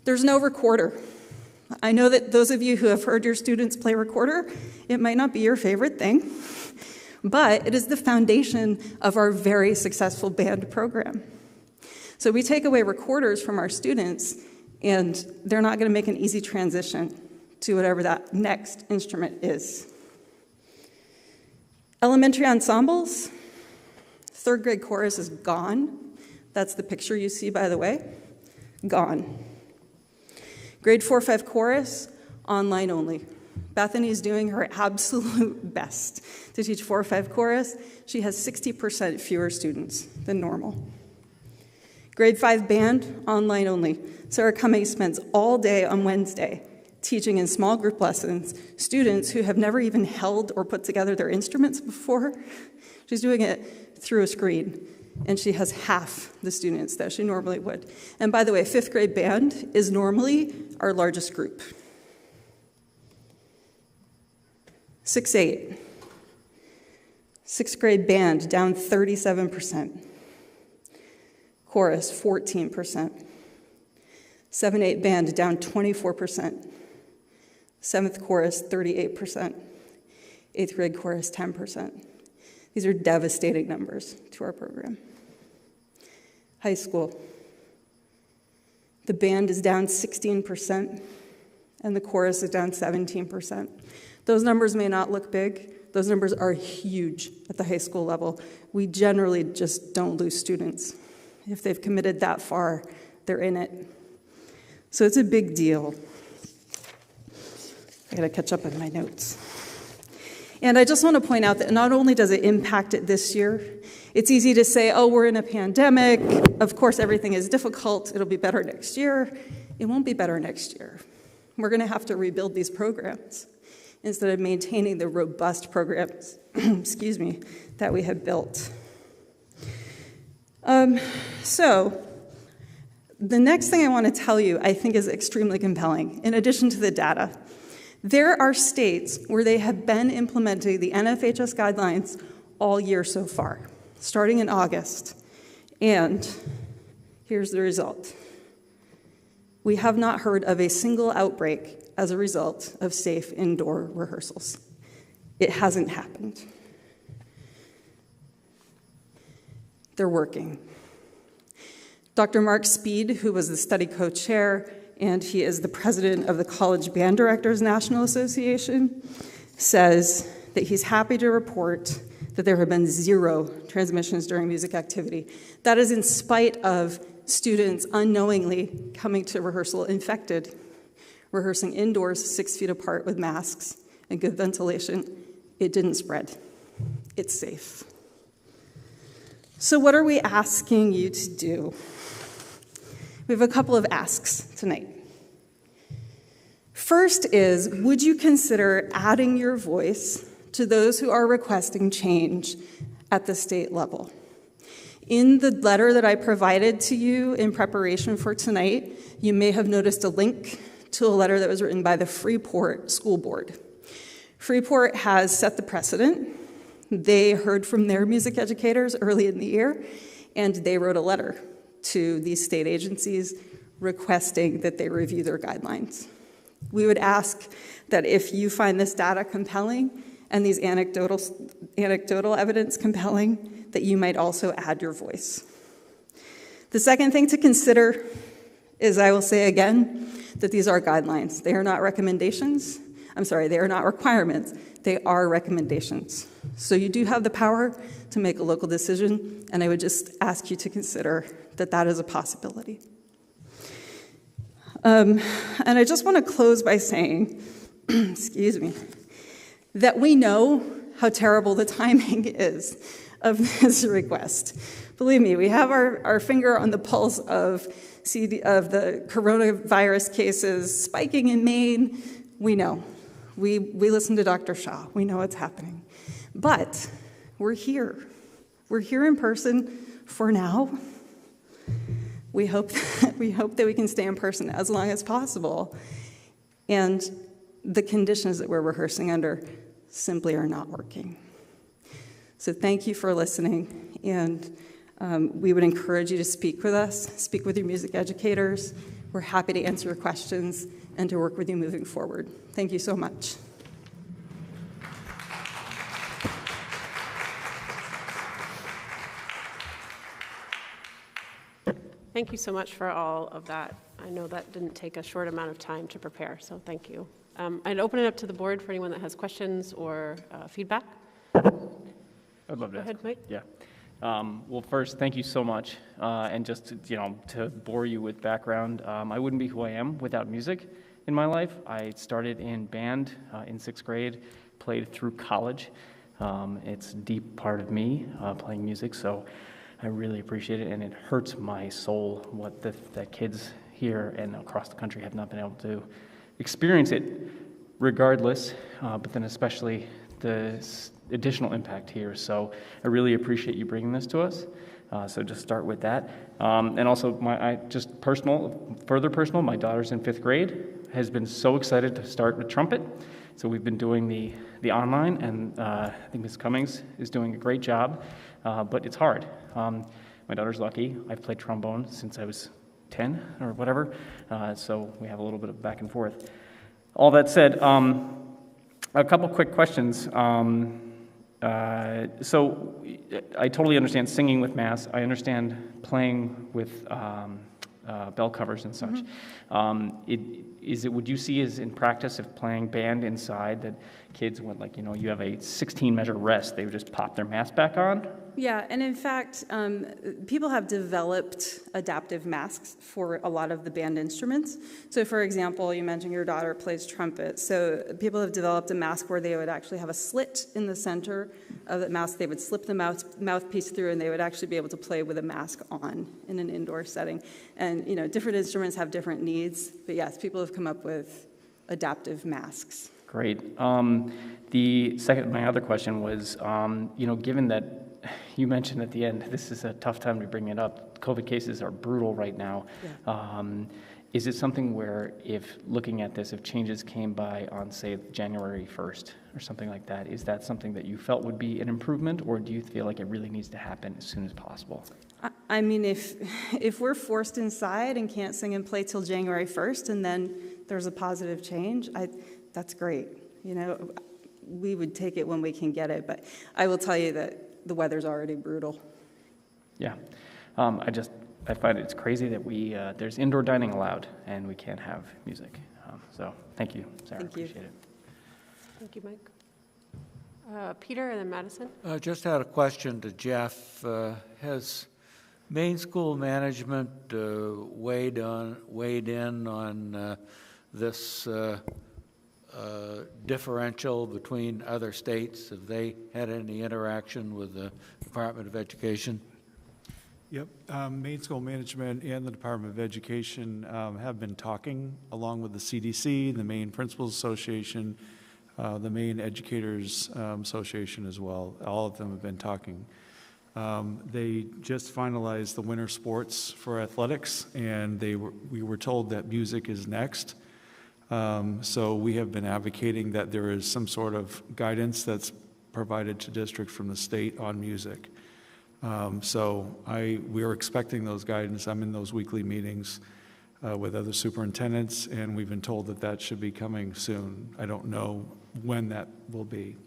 There's no recorder. I know that those of you who have heard your students play recorder, it might not be your favorite thing, but it is the foundation of our very successful band program. So we take away recorders from our students, and they're not going to make an easy transition to whatever that next instrument is. Elementary ensembles, third grade chorus is gone. That's the picture you see, by the way, gone. Grade 4-5 chorus, online only. Bethany's doing her absolute best to teach 4-5 chorus. She has 60% fewer students than normal. Grade 5 band, online only. Sarah Cummings spends all day on Wednesday teaching in small group lessons students who have never even held or put together their instruments before. She's doing it through a screen, and she has half the students that she normally would. And by the way, 5th grade band is normally our largest group. 6-8. 6th grade band down 37%. Chorus 14%. 7-8 band down 24%. 7th chorus 38%. 8th grade chorus 10%. These are devastating numbers to our program. High school. The band is down 16%. and the chorus is down 17%. Those numbers may not look big. Those numbers are huge at the high school level. We generally just don't lose students. If they've committed that far, they're in it. So it's a big deal. I gotta catch up on my notes. And I just want to point out that not only does it impact it this year, it's easy to say, oh, we're in a pandemic. Of course, everything is difficult. It'll be better next year. It won't be better next year. We're going to have to rebuild these programs instead of maintaining the robust programs, excuse me, that we have built. So the next thing I want to tell you, I think, is extremely compelling, in addition to the data. There are states where they have been implementing the NFHS guidelines all year so far, starting in August. And here's the result. We have not heard of a single outbreak as a result of safe indoor rehearsals. It hasn't happened. They're working. Dr. Mark Speed, who was the study co-chair, and he is the president of the College Band Directors National Association, says that he's happy to report that there have been 0 transmissions during music activity. That is in spite of students unknowingly coming to rehearsal infected, rehearsing indoors 6 feet apart with masks and good ventilation. It didn't spread. It's safe. So what are we asking you to do? We have a couple of asks tonight. First is, would you consider adding your voice to those who are requesting change at the state level? In the letter that I provided to you in preparation for tonight, you may have noticed a link to a letter that was written by the Freeport School Board. Freeport has set the precedent. They heard from their music educators early in the year, and they wrote a letter to these state agencies requesting that they review their guidelines. We would ask that if you find this data compelling and these anecdotal evidence compelling, that you might also add your voice. The second thing to consider is, I will say again, that these are guidelines. They are not recommendations. I'm sorry, they are not requirements. They are recommendations. So you do have the power to make a local decision, and I would just ask you to consider that that is a possibility. And I just want to close by saying, excuse me, that we know how terrible the timing is of this request. Believe me, we have our finger on the pulse of the coronavirus cases spiking in Maine. We know. We listen to Dr. Shaw. We know what's happening. But we're here. We're here in person for now. We hope that we can stay in person as long as possible. And the conditions that we're rehearsing under simply are not working. So thank you for listening, and we would encourage you to speak with us, speak with your music educators. We're happy to answer your questions and to work with you moving forward. Thank you so much. Thank you so much for all of that. I know that didn't take a short amount of time to prepare, so thank you. I'd open it up to the board for anyone that has questions or feedback. I'd love to. Go ahead, Mike. Yeah. Well, first, thank you so much. And just to bore you with background, I wouldn't be who I am without music in my life. I started in band in 6th grade, played through college. It's a deep part of me, playing music, so I really appreciate it, and it hurts my soul what the kids here and across the country have not been able to experience it regardless, but then especially the additional impact here. So I really appreciate you bringing this to us. So just start with that. And also, further personal, my daughter's in 5th grade, has been so excited to start with trumpet. So we've been doing the online, and I think Ms. Cummings is doing a great job, but it's hard. My daughter's lucky. I've played trombone since I was 10 or whatever, so we have a little bit of back and forth. All that said, a couple quick questions. So I totally understand singing with mass. I understand playing with bell covers and such. Would you see as in practice of playing band inside that kids, when you have a 16 measure rest, they would just pop their mask back on? Yeah, and in fact, people have developed adaptive masks for a lot of the band instruments. So for example, you mentioned your daughter plays trumpet. So people have developed a mask where they would actually have a slit in the center of the mask. They would slip the mouthpiece through, and they would actually be able to play with a mask on in an indoor setting. And different instruments have different needs, but yes, people have come up with adaptive masks. Great. My other question was, given that you mentioned at the end, this is a tough time to bring it up. COVID cases are brutal right now. Yeah. Is it something where, if looking at this, if changes came by on, say, January 1st or something like that, is that something that you felt would be an improvement, or do you feel like it really needs to happen as soon as possible? I mean, if we're forced inside and can't sing and play till January 1st, and then there's a positive change, that's great. We would take it when we can get it, but I will tell you that the weather's already brutal. Yeah. I find it's crazy that there's indoor dining allowed and we can't have music. So thank you, Sarah. Thank you. Appreciate it. Thank you, Mike. Peter and then Madison. Just had a question to Jeff. Has Maine School Management weighed in on this differential between other states? Have they had any interaction with the Department of Education? Yep. Maine School Management and the Department of Education have been talking, along with the CDC, the Maine Principals Association, the Maine Educators Association as well. All of them have been talking. They just finalized the winter sports for athletics, and we were told that music is next. So we have been advocating that there is some sort of guidance that's provided to districts from the state on music. We are expecting those guidance. I'm in those weekly meetings with other superintendents, and we've been told that should be coming soon. I don't know when that will be.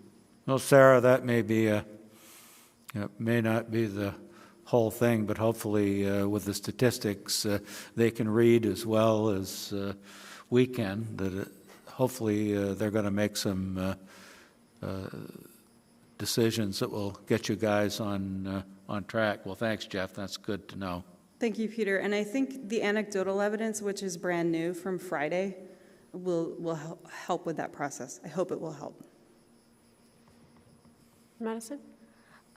Well, Sarah, that may not be the whole thing, but hopefully with the statistics, they can read as well as we can, that hopefully they're going to make some decisions that will get you guys on track. Well, thanks, Jeff. That's good to know. Thank you, Peter. And I think the anecdotal evidence, which is brand new from Friday, will help with that process. I hope it will help. Madison?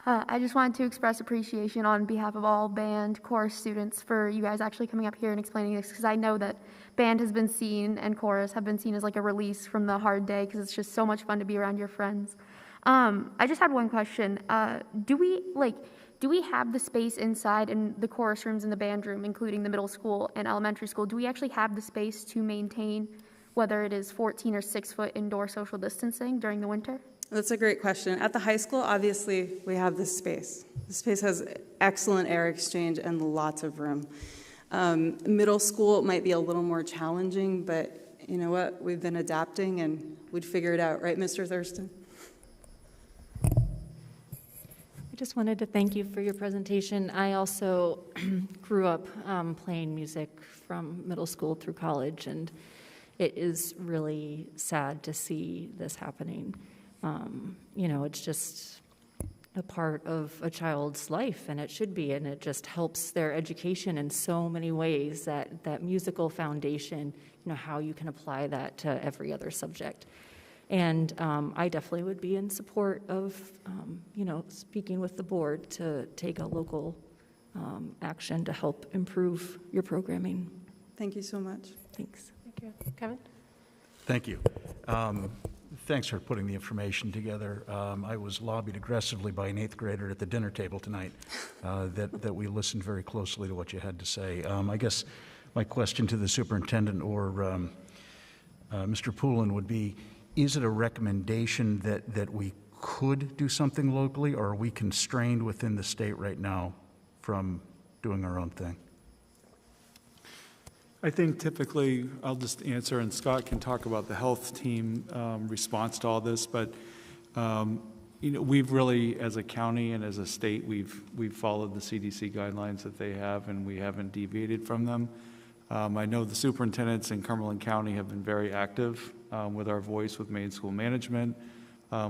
I just wanted to express appreciation on behalf of all band chorus students for you guys actually coming up here and explaining this, because I know that band has been seen and chorus have been seen as like a release from the hard day, because it's just so much fun to be around your friends. I just had one question. Do we have the space inside in the chorus rooms and the band room, including the middle school and elementary school? Do we actually have the space to maintain whether it is 14 or 6-foot indoor social distancing during the winter? That's a great question. At the high school, obviously, we have this space. The space has excellent air exchange and lots of room. Middle school might be a little more challenging, but you know what? We've been adapting and we'd figure it out, right, Mr. Thurston? I just wanted to thank you for your presentation. I also grew up playing music from middle school through college, and it is really sad to see this happening. It's just a part of a child's life, and it should be, and it just helps their education in so many ways, that musical foundation, how you can apply that to every other subject. And I definitely would be in support of, speaking with the board to take a local action to help improve your programming. Thank you so much. Thanks. Thank you. Kevin? Thank you. Thanks for putting the information together. I was lobbied aggressively by an 8th grader at the dinner table tonight that we listened very closely to what you had to say. I guess my question to the superintendent or Mr. Poulin would be, is it a recommendation that we could do something locally, or are we constrained within the state right now from doing our own thing? I think typically, I'll just answer, and Scott can talk about the health team response to all this, but we've really, as a county and as a state, we've followed the CDC guidelines that they have, and we haven't deviated from them. I know the superintendents in Cumberland County have been very active with our voice with Maine School Management,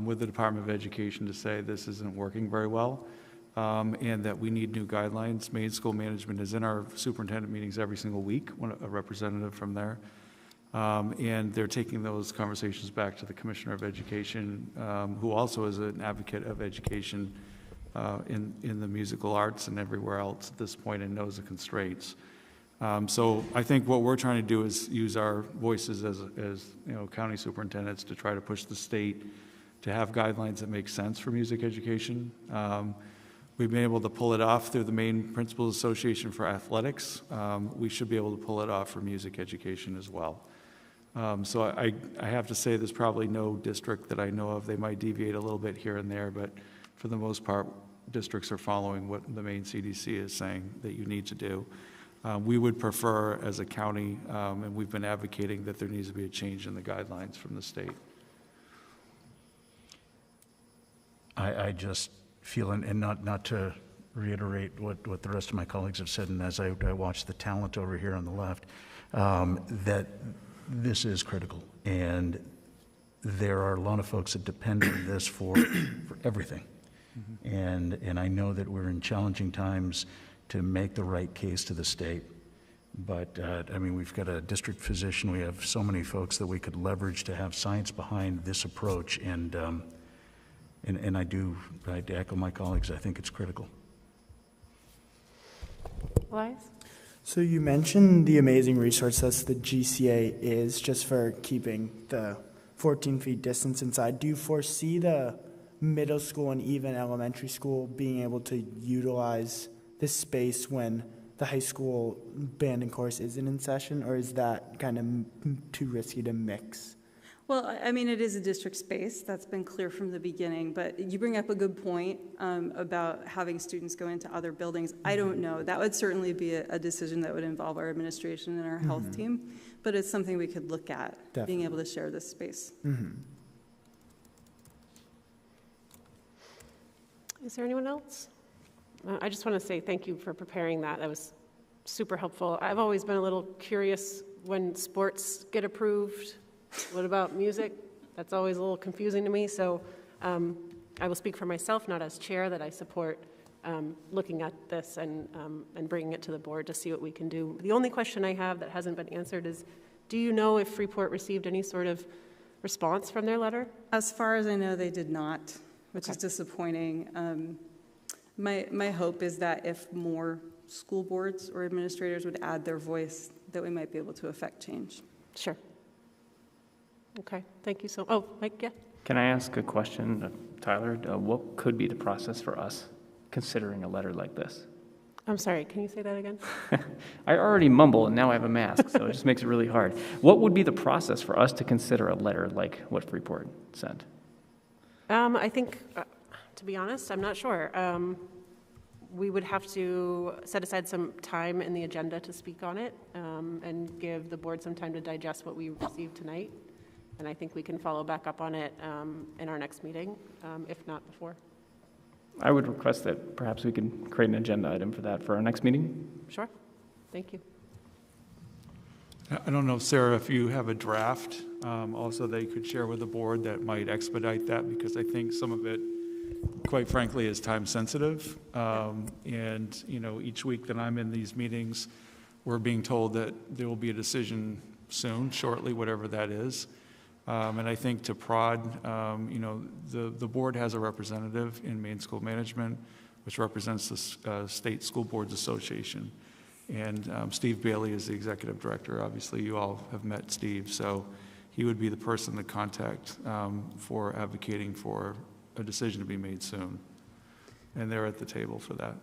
with the Department of Education to say this isn't working very well, and that we need new guidelines. Maine School Management is in our superintendent meetings every single week, a representative from there. And they're taking those conversations back to the Commissioner of Education, who also is an advocate of education in the musical arts and everywhere else at this point and knows the constraints. So I think what we're trying to do is use our voices as county superintendents to try to push the state to have guidelines that make sense for music education. We've been able to pull it off through the Maine Principals Association for Athletics. We should be able to pull it off for music education as well. So I have to say there's probably no district that I know of. They might deviate a little bit here and there, but for the most part, districts are following what the Maine CDC is saying that you need to do. We would prefer as a county, and we've been advocating that there needs to be a change in the guidelines from the state. I just feel, and not to reiterate what the rest of my colleagues have said, and as I watch the talent over here on the left, that this is critical, and there are a lot of folks that depend on this for everything. Mm-hmm. And I know that we're in challenging times to make the right case to the state. But I mean, we've got a district physician, we have so many folks that we could leverage to have science behind this approach, and I echo my colleagues, I think it's critical. Elias? So you mentioned the amazing resource that the GCA is just for keeping the 14 feet distance inside. Do you foresee the middle school and even elementary school being able to utilize this space when the high school band and chorus isn't in session, or is that kind of too risky to mix? Well, I mean, it is a district space. That's been clear from the beginning, but you bring up a good point about having students go into other buildings. I don't know. That would certainly be a decision that would involve our administration and our health team, but it's something we could look at, being able to share this space. Is there anyone else? I just want to say thank you for preparing that. That was super helpful. I've always been a little curious when sports get approved. What about music? That's always a little confusing to me. So I will speak for myself, not as chair, that I support looking at this and bringing it to the board to see what we can do. The only question I have that hasn't been answered is, do you know if Freeport received any sort of response from their letter? As far as I know, they did not, which is disappointing. My hope is that if more school boards or administrators would add their voice, that we might be able to affect change. Sure. Okay, thank you so much. Oh, Mike, yeah? Can I ask a question, Tyler? What could be the process for us considering a letter like this? I'm sorry, can you say that again? I already mumble and now I have a mask, so it just makes it really hard. What would be the process for us to consider a letter like what Freeport sent? I think, to be honest, I'm not sure. We would have to set aside some time in the agenda to speak on it and give the board some time to digest what we received tonight. And I think we can follow back up on it in our next meeting, if not before. I would request that perhaps we could create an agenda item for that for our next meeting. Sure. Thank you. I don't know, Sarah, if you have a draft also that you could share with the board that might expedite that, because I think some of it, quite frankly, is time sensitive. And, you know, each week that I'm in these meetings, we're being told that there will be a decision soon, shortly, whatever that is. And I think to prod, you know, the board has a representative in Maine School Management, which represents the State School Boards Association. And Steve Bailey is the executive director. Obviously, you all have met Steve, so he would be the person to contact for advocating for a decision to be made soon. And they're at the table for that.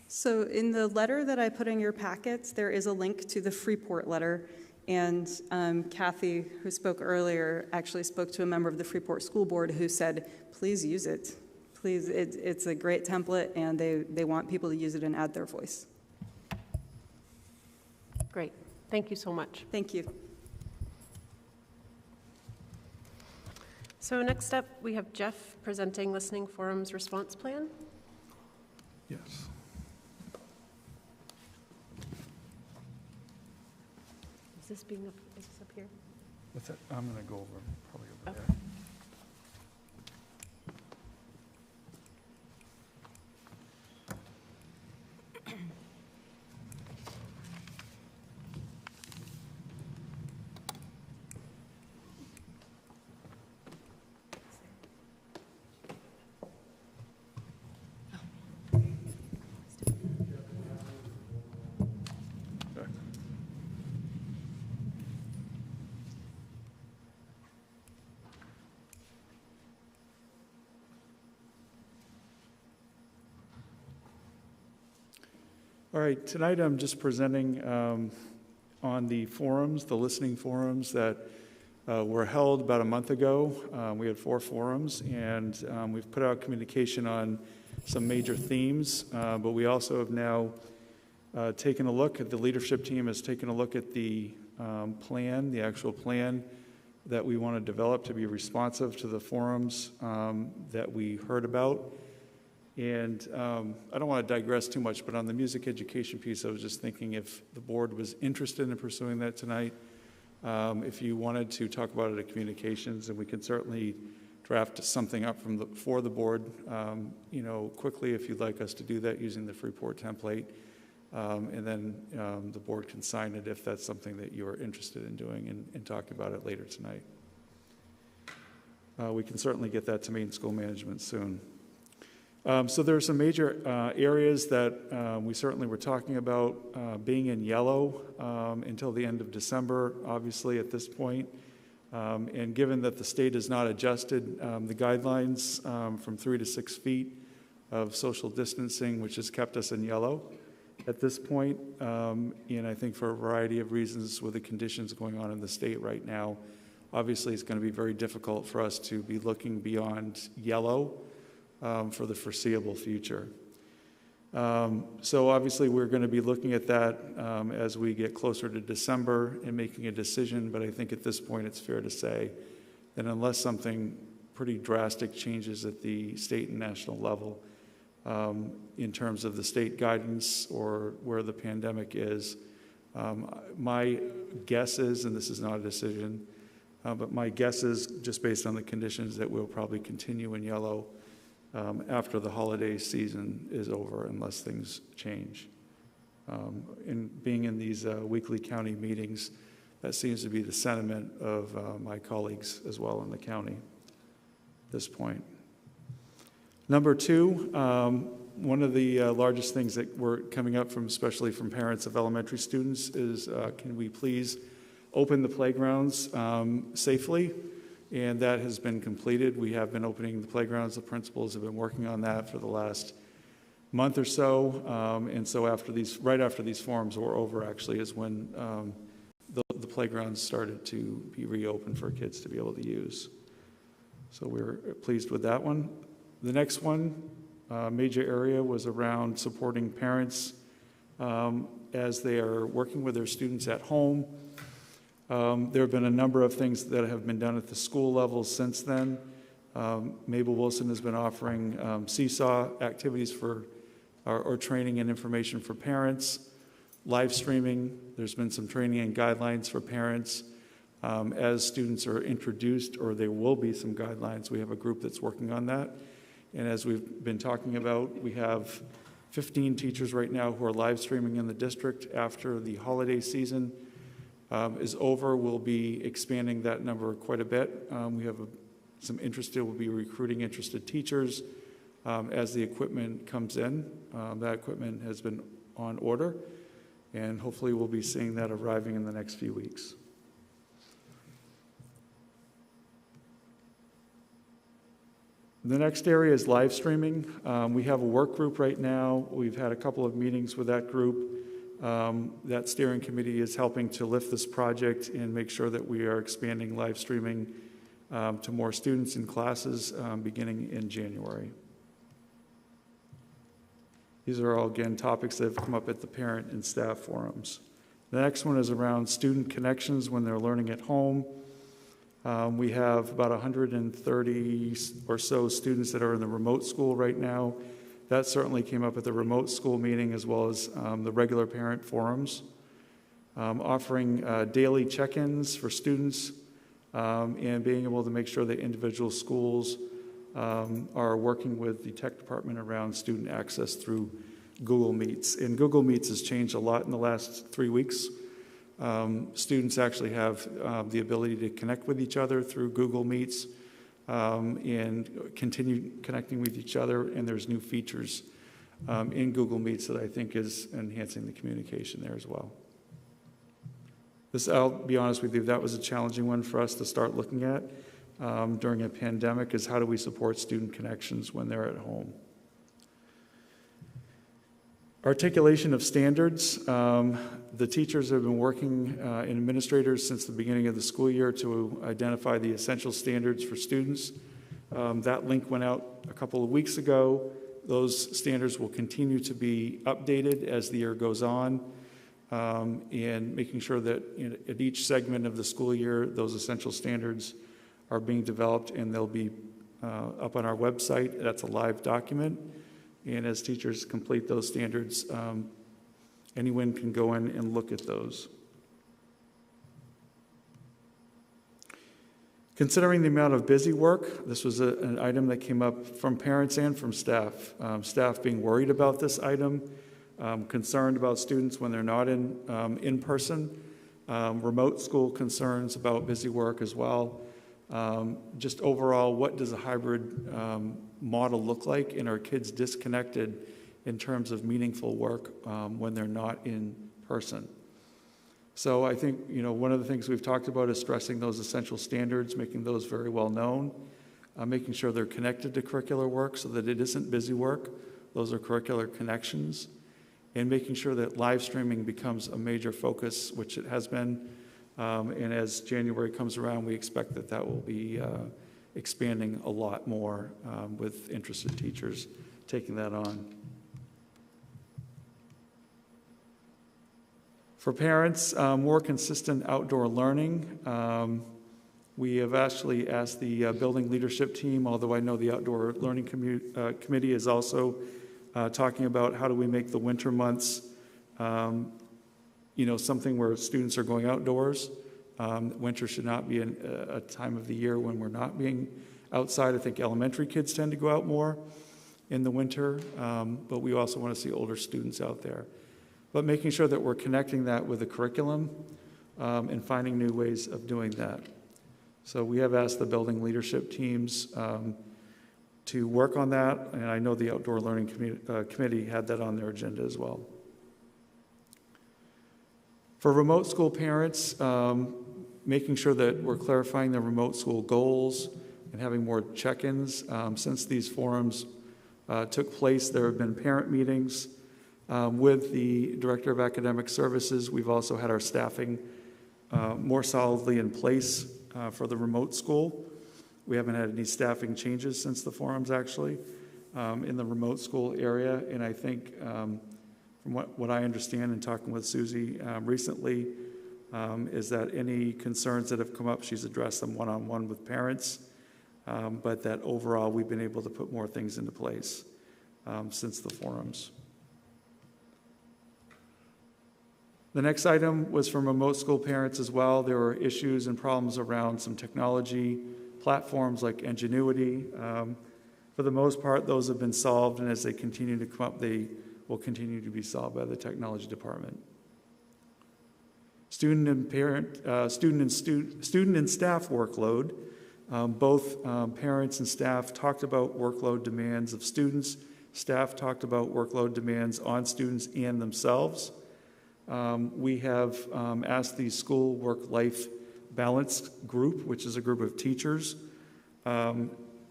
So in the letter that I put in your packets, there is a link to the Freeport letter. And Kathy, who spoke earlier, actually spoke to a member of the Freeport School Board who said, please use it. Please, it's a great template, and they want people to use it and add their voice. Great. Thank you so much. Thank you. So next up, we have Jeff presenting Listening Forum's response plan. Yes. this up here? What's that? I'm going to go over, probably over Okay. there. All right, tonight I'm just presenting on the forums, the listening forums that were held about a month ago. We had 4 forums, and we've put out communication on some major themes, but we also have now taken a look at, the leadership team has taken a look at the plan, the actual plan that we want to develop to be responsive to the forums that we heard about. And I don't want to digress too much, but on the music education piece, I was just thinking if the board was interested in pursuing that tonight, if you wanted to talk about it at communications, and we can certainly draft something up for the board, quickly if you'd like us to do that using the Freeport template, and then the board can sign it if that's something that you're interested in doing and talking about it later tonight. We can certainly get that to main school management soon. So there are some major areas that we certainly were talking about being in yellow until the end of December, obviously at this point. And given that the state has not adjusted the guidelines from 3 to 6 feet of social distancing, which has kept us in yellow at this point, and I think for a variety of reasons with the conditions going on in the state right now, obviously it's going to be very difficult for us to be looking beyond yellow for the foreseeable future. So obviously we're going to be looking at that as we get closer to December and making a decision, but I think at this point it's fair to say that unless something pretty drastic changes at the state and national level in terms of the state guidance or where the pandemic is, my guess is, and this is not a decision, but my guess is just based on the conditions that we'll probably continue in yellow after the holiday season is over, unless things change. And being in these weekly county meetings, that seems to be the sentiment of my colleagues as well in the county at this point. Number 2, one of the largest things that were coming up from, especially from parents of elementary students, is can we please open the playgrounds safely? And that has been completed. We have been opening the playgrounds. The principals have been working on that for the last month or so. And so right after these forums were over, actually, is when the playgrounds started to be reopened for kids to be able to use. So we're pleased with that one. The next one, major area, was around supporting parents as they are working with their students at home. There have been a number of things that have been done at the school level since then. Mabel Wilson has been offering seesaw activities or training and information for parents, live streaming. There's been some training and guidelines for parents. As students are introduced, or there will be some guidelines, we have a group that's working on that. And as we've been talking about, we have 15 teachers right now who are live streaming in the district. After the holiday season is over, we'll be expanding that number quite a bit. We have some interested, we'll be recruiting interested teachers as the equipment comes in. That equipment has been on order, and hopefully we'll be seeing that arriving in the next few weeks. The next area is live streaming. We have a work group right now. We've had a couple of meetings with that group. That steering committee is helping to lift this project and make sure that we are expanding live streaming to more students in classes beginning in January. These are all, again, topics that have come up at the parent and staff forums. The next one is around student connections when they're learning at home. We have about 130 or so students that are in the remote school right now. That certainly came up at the remote school meeting as well as the regular parent forums. offering daily check-ins for students, and being able to make sure that individual schools are working with the tech department around student access through Google Meets. And Google Meets has changed a lot in the last 3 weeks. Students actually have the ability to connect with each other through Google Meets and continue connecting with each other, and there's new features in Google Meets that I think is enhancing the communication there as well. This, I'll be honest with you, that was a challenging one for us to start looking at during a pandemic, is how do we support student connections when they're at home. Articulation of standards. The teachers have been working and administrators since the beginning of the school year to identify the essential standards for students. That link went out a couple of weeks ago. Those standards will continue to be updated as the year goes on, and making sure that at each segment of the school year, those essential standards are being developed, and they'll be up on our website. That's a live document. And as teachers complete those standards, anyone can go in and look at those. Considering the amount of busy work, this was an item that came up from parents and from staff. Staff being worried about this item, concerned about students when they're not in person, remote school concerns about busy work as well. Just overall, what does a hybrid model look like, and are kids disconnected in terms of meaningful work when they're not in person? So I think one of the things we've talked about is stressing those essential standards, making those very well known, making sure they're connected to curricular work so that it isn't busy work. Those are curricular connections, and making sure that live streaming becomes a major focus, which it has been. And as January comes around, we expect that that will be expanding a lot more with interested teachers taking that on. For parents, more consistent outdoor learning. We have actually asked the building leadership team, although I know the outdoor learning committee is also talking about how do we make the winter months something where students are going outdoors. Winter should not be a time of the year when we're not being outside. I think elementary kids tend to go out more in the winter, but we also want to see older students out there. But making sure that we're connecting that with the curriculum and finding new ways of doing that. So we have asked the building leadership teams to work on that, and I know the outdoor learning committee had that on their agenda as well. For remote school parents, making sure that we're clarifying the remote school goals and having more check-ins. Since these forums took place, there have been parent meetings with the Director of Academic Services. We've also had our staffing more solidly in place for the remote school. We haven't had any staffing changes since the forums, actually, in the remote school area. And I think from what I understand in talking with Susie recently, is that any concerns that have come up, she's addressed them one-on-one with parents, but that overall we've been able to put more things into place since the forums. The next item was from remote school parents as well. There were issues and problems around some technology platforms like Ingenuity. For the most part, those have been solved, and as they continue to come up, they will continue to be solved by the technology department. Student and staff workload. Both parents and staff talked about workload demands of students. Staff talked about workload demands on students and themselves. We have asked the school work-life balance group, which is a group of teachers.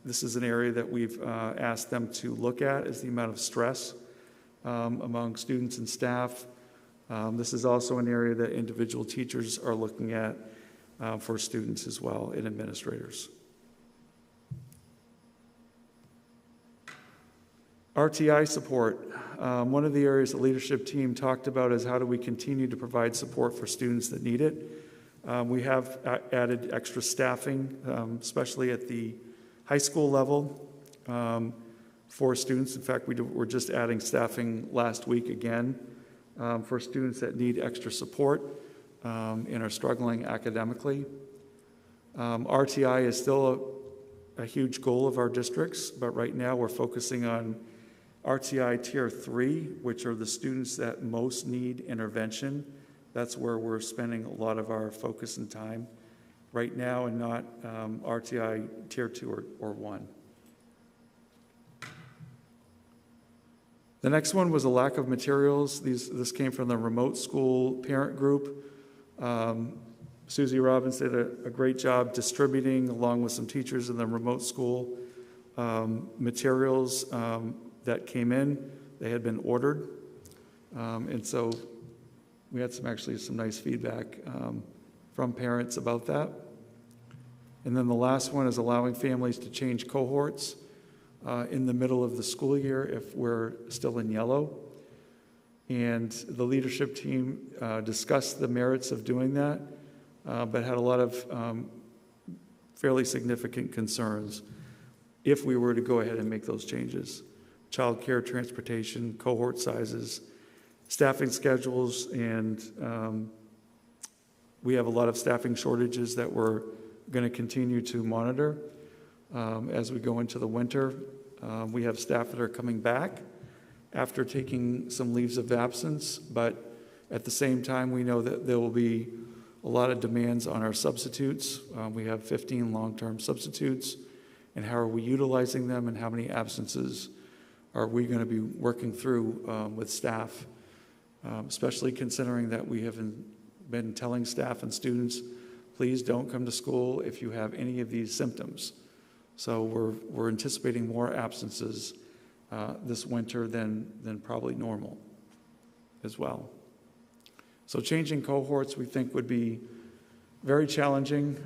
This is an area that we've asked them to look at, is the amount of stress among students and staff. This is also an area that individual teachers are looking at for students as well, and administrators. RTI support. One of the areas the leadership team talked about is how do we continue to provide support for students that need it. We have added extra staffing, especially at the high school level for students. In fact, we're just adding staffing last week again for students that need extra support. and are struggling academically. RTI is still a huge goal of our districts, but right now we're focusing on RTI Tier 3, which are the students that most need intervention. That's where we're spending a lot of our focus and time right now, and not RTI Tier 2 or 1. The next one was a lack of materials. This came from the remote school parent group. Susie Robbins did a great job distributing, along with some teachers in the remote school, materials that came in. They had been ordered. And so we had actually some nice feedback from parents about that. And then the last one is allowing families to change cohorts in the middle of the school year if we're still in yellow. And the leadership team discussed the merits of doing that, but had a lot of fairly significant concerns if we were to go ahead and make those changes. Child care, transportation, cohort sizes, staffing schedules, and we have a lot of staffing shortages that we're going to continue to monitor as we go into the winter. We have staff that are coming back after taking some leaves of absence, but at the same time, we know that there will be a lot of demands on our substitutes. We have 15 long-term substitutes, and how are we utilizing them, and how many absences are we going to be working through with staff, especially considering that we have been telling staff and students, please don't come to school if you have any of these symptoms. So we're anticipating more absences this winter than probably normal as well. So changing cohorts we think would be very challenging,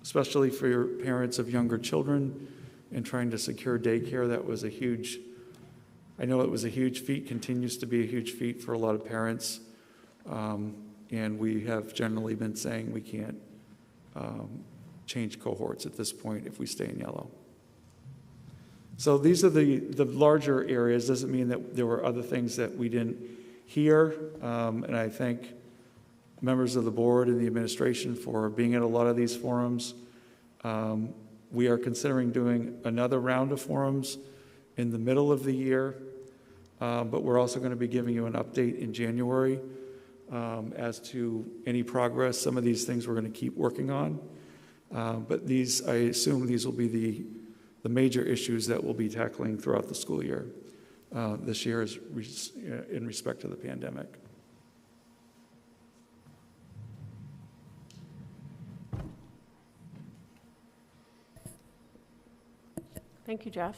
especially for your parents of younger children, and trying to secure daycare. That was I know it was a huge feat, continues to be a huge feat for a lot of parents. And we have generally been saying we can't change cohorts at this point if we stay in yellow. So these are the larger areas. Doesn't mean that there were other things that we didn't hear. And I thank members of the board and the administration for being at a lot of these forums. We are considering doing another round of forums in the middle of the year, but we're also going to be giving you an update in January as to any progress. Some of these things we're going to keep working on, but I assume these will be the major issues that we'll be tackling throughout the school year this year in respect to the pandemic. Thank you, Jeff.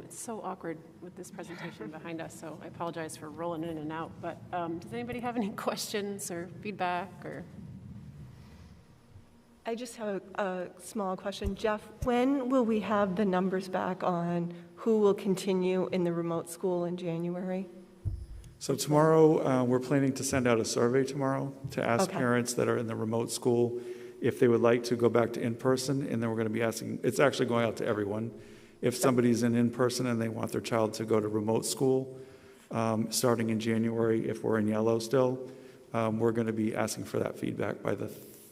It's so awkward with this presentation behind us, so I apologize for rolling in and out. But does anybody have any questions or feedback? Or I just have a small question. Jeff, when will we have the numbers back on who will continue in the remote school in January? So tomorrow, we're planning to send out a survey tomorrow to ask parents that are in the remote school if they would like to go back to in-person, and then we're going to be asking, it's actually going out to everyone. If somebody's in-person and they want their child to go to remote school, starting in January, if we're in yellow still, we're going to be asking for that feedback by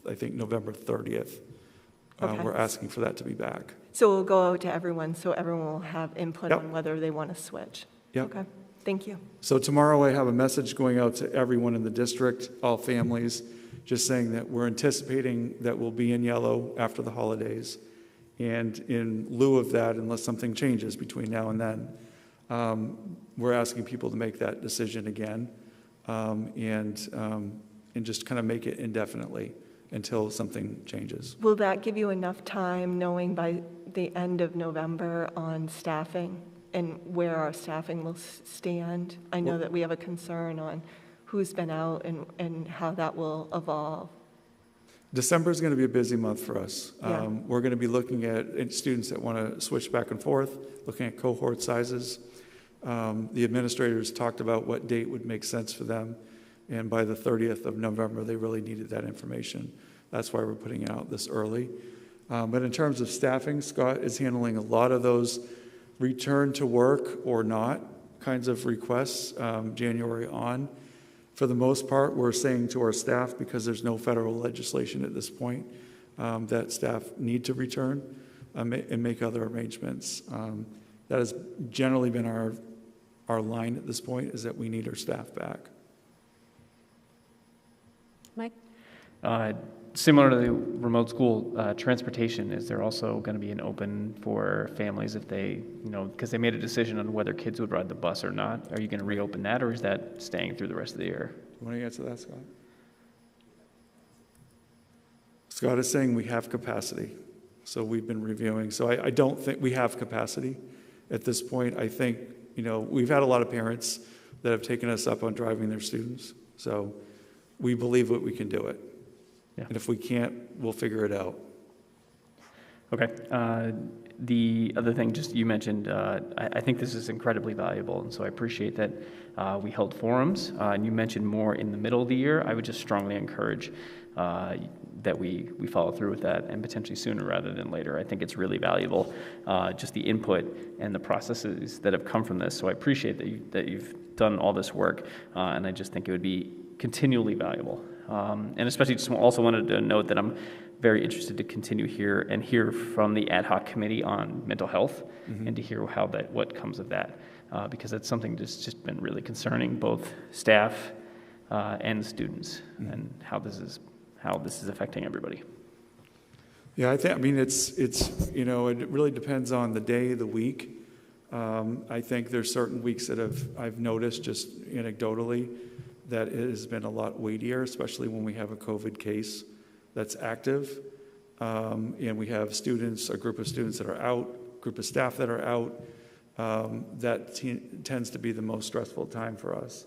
I think November 30th. We're asking for that to be back. So we'll go out to everyone, so everyone will have input on whether they want to switch. Yep. Okay, thank you. So tomorrow I have a message going out to everyone in the district, all families, just saying that we're anticipating that we'll be in yellow after the holidays. And in lieu of that, unless something changes between now and then, we're asking people to make that decision again and just kind of make it indefinitely until something changes. Will that give you enough time, knowing by the end of November on staffing and where our staffing will stand? I know that we have a concern on who's been out and how that will evolve. December is going to be a busy month for us. We're going to be looking at students that want to switch back and forth, looking at cohort sizes. The administrators talked about what date would make sense for them, and by the 30th of November, they really needed that information. That's why we're putting it out this early. But in terms of staffing, Scott is handling a lot of those return to work or not kinds of requests January on. For the most part, we're saying to our staff, because there's no federal legislation at this point, that staff need to return and make other arrangements. That has generally been our line at this point, is that we need our staff back. Mike? Similar to the remote school transportation, is there also going to be an open for families if they, because they made a decision on whether kids would ride the bus or not? Are you going to reopen that, or is that staying through the rest of the year? You want to answer that, Scott? Scott is saying we have capacity. So we've been reviewing. So I don't think we have capacity at this point. I think, we've had a lot of parents that have taken us up on driving their students. So we believe that we can do it. Yeah. And if we can't, we'll figure it out. Okay. The other thing, just you mentioned, I think this is incredibly valuable, and so I appreciate that we held forums. And you mentioned more in the middle of the year. I would just strongly encourage that we follow through with that, and potentially sooner rather than later. I think it's really valuable, just the input and the processes that have come from this. So I appreciate that you've done all this work, and I just think it would be continually valuable. And especially just also wanted to note that I'm very interested to continue here and hear from the ad hoc committee on mental health, and to hear what comes of that, because it's something that's just been really concerning both staff and students, and how this is affecting everybody. Yeah, it's it really depends on the day, the week. I think there's certain weeks that I've noticed just anecdotally that it has been a lot weightier, especially when we have a COVID case that's active, and we have students, a group of students that are out, group of staff that are out. That tends to be the most stressful time for us.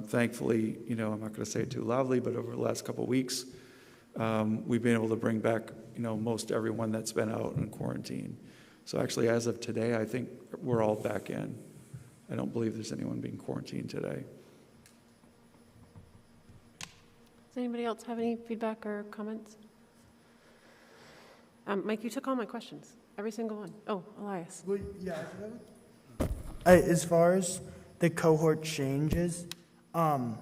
Thankfully, I'm not going to say it too loudly, but over the last couple of weeks, we've been able to bring back, most everyone that's been out in quarantine. So actually, as of today, I think we're all back in. I don't believe there's anyone being quarantined today. Does anybody else have any feedback or comments? Mike, you took all my questions, every single one. Oh, Elias. Well, yeah. As far as the cohort changes, I'm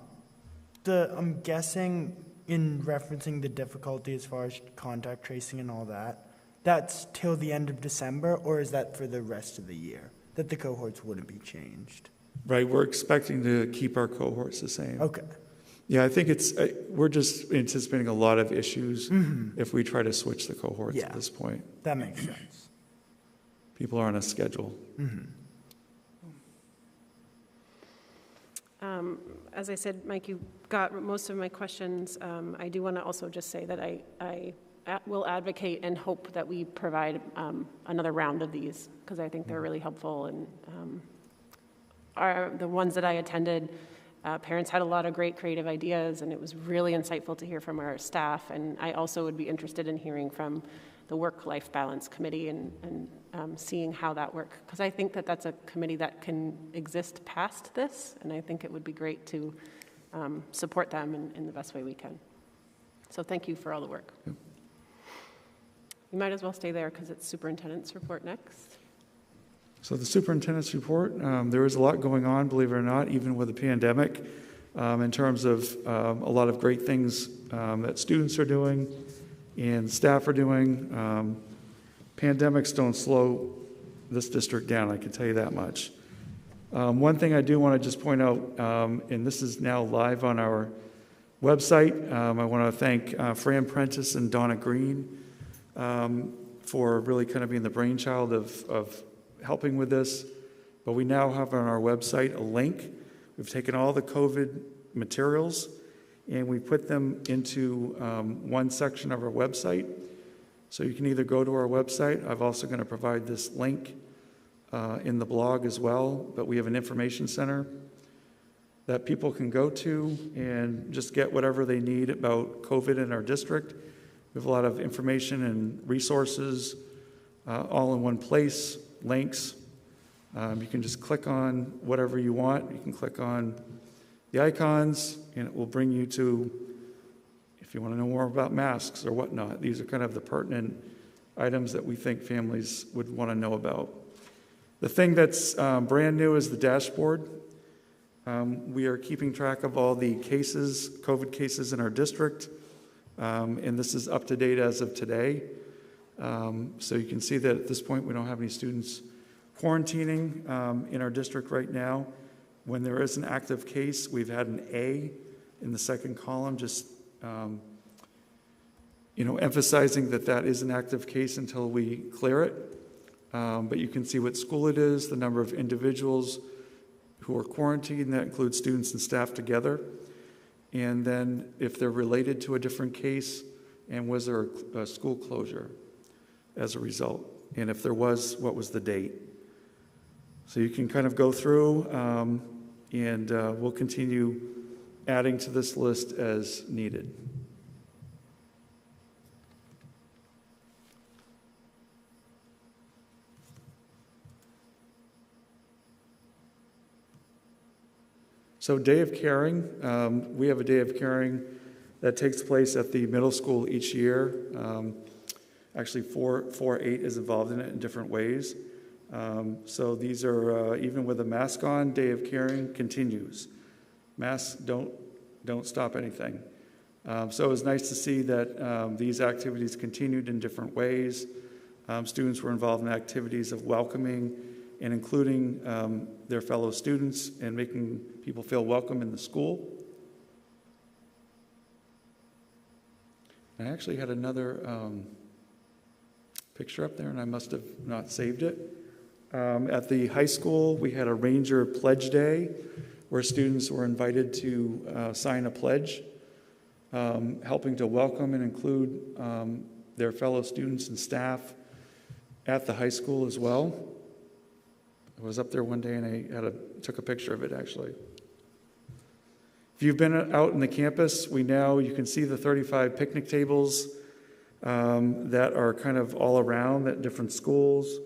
guessing in referencing the difficulty as far as contact tracing and all that, that's till the end of December, or is that for the rest of the year, that the cohorts wouldn't be changed? Right, we're expecting to keep our cohorts the same. Okay. Yeah, I think we're just anticipating a lot of issues if we try to switch the cohorts at this point. That makes sense. People are on a schedule. As I said, Mike, you got most of my questions. I do want to also just say that I will advocate and hope that we provide another round of these, because I think they're really helpful. And the ones that I attended, parents had a lot of great creative ideas, and it was really insightful to hear from our staff. And I also would be interested in hearing from the Work-Life Balance Committee and seeing how that works, because I think that that's a committee that can exist past this, and I think it would be great to support them in the best way we can. So thank you for all the work. Yep. You might as well stay there, because it's superintendent's report next. So the superintendent's report, there is a lot going on, believe it or not, even with the pandemic, in terms of a lot of great things that students are doing and staff are doing. Pandemics don't slow this district down, I can tell you that much. One thing I do want to just point out, and this is now live on our website, I want to thank Fran Prentice and Donna Green for really kind of being the brainchild of helping with this. But we now have on our website a link. We've taken all the COVID materials and we put them into one section of our website. So you can either go to our website. I'm also going to provide this link in the blog as well, but we have an information center that people can go to and just get whatever they need about COVID in our district. We have a lot of information and resources all in one place, links. You can just click on whatever you want. You can click on the icons and it will bring you to, if you want to know more about masks or whatnot. These are kind of the pertinent items that we think families would want to know about. The thing that's brand new is the dashboard. We are keeping track of all the cases, COVID cases in our district, and this is up to date as of today. So you can see that at this point we don't have any students quarantining in our district right now. When there is an active case, we've had an A in the second column, just emphasizing that that is an active case until we clear it. But you can see what school it is, the number of individuals who are quarantined, that includes students and staff together. And then if they're related to a different case, and was there a school closure as a result? And if there was, what was the date? So you can kind of go through, and we'll continue adding to this list as needed. So Day of Caring, we have a Day of Caring that takes place at the middle school each year. Actually, 4-8 is involved in it in different ways. So these are, even with a mask on, Day of Caring continues. Masks don't stop anything. So it was nice to see that these activities continued in different ways. Students were involved in activities of welcoming and including their fellow students and making people feel welcome in the school. I actually had another picture up there, and I must have not saved it. At the high school, we had a Ranger Pledge Day where students were invited to sign a pledge, helping to welcome and include their fellow students and staff at the high school as well. I was up there one day and I took a picture of it, actually. If you've been out in the campus, you can see the 35 picnic tables that are kind of all around at different schools.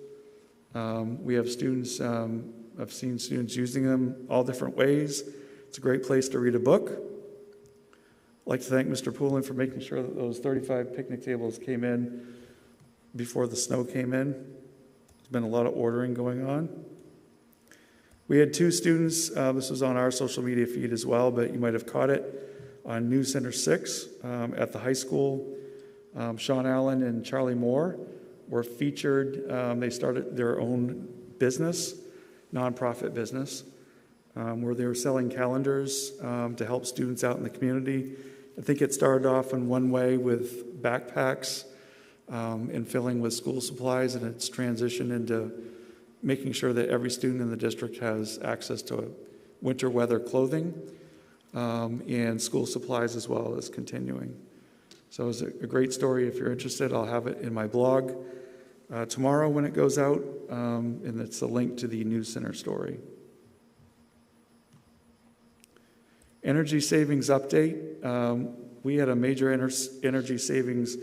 We have students, I've seen students using them all different ways. It's a great place to read a book. I'd like to thank Mr. Poulin for making sure that those 35 picnic tables came in before the snow came in. There's been a lot of ordering going on. We had 2 students, this was on our social media feed as well, but you might have caught it on News Center 6 at the high school. Sean Allen and Charlie Moore were featured. They started their own business, nonprofit business, where they were selling calendars to help students out in the community. I think it started off in one way with backpacks and filling with school supplies, and it's transitioned into making sure that every student in the district has access to winter weather clothing and school supplies as well as continuing. So it was a great story. If you're interested, I'll have it in my blog tomorrow when it goes out, and it's a link to the News Center story. Energy savings update. We had a major energy savings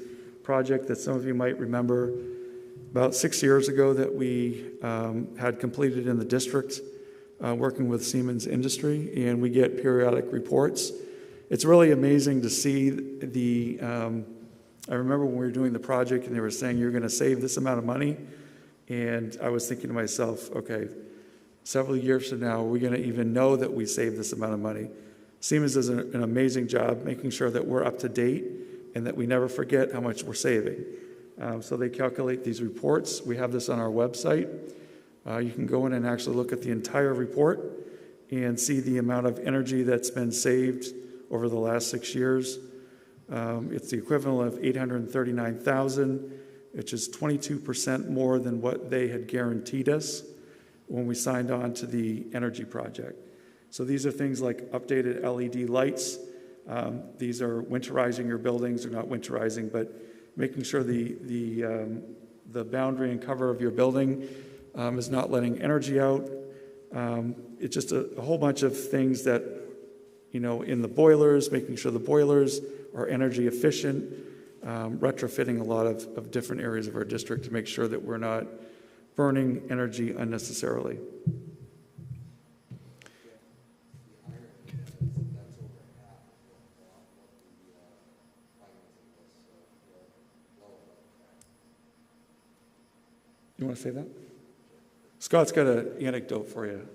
project that some of you might remember about 6 years ago that we had completed in the district, working with Siemens Industry, and we get periodic reports. It's really amazing to see I remember when we were doing the project and they were saying you're going to save this amount of money, and I was thinking to myself, okay, several years from now, are we going to even know that we saved this amount of money? Siemens does an amazing job making sure that we're up to date and that we never forget how much we're saving. So they calculate these reports. We have this on our website. You can go in and actually look at the entire report and see the amount of energy that's been saved over the last 6 years. It's the equivalent of $839,000, which is 22% more than what they had guaranteed us when we signed on to the energy project. So these are things like updated LED lights. These are winterizing your buildings, or not winterizing, but making sure the boundary and cover of your building is not letting energy out. It's just a whole bunch of things that, in the boilers, making sure the boilers are energy efficient, retrofitting a lot of different areas of our district to make sure that we're not burning energy unnecessarily. You want to say that? Scott's got an anecdote for you.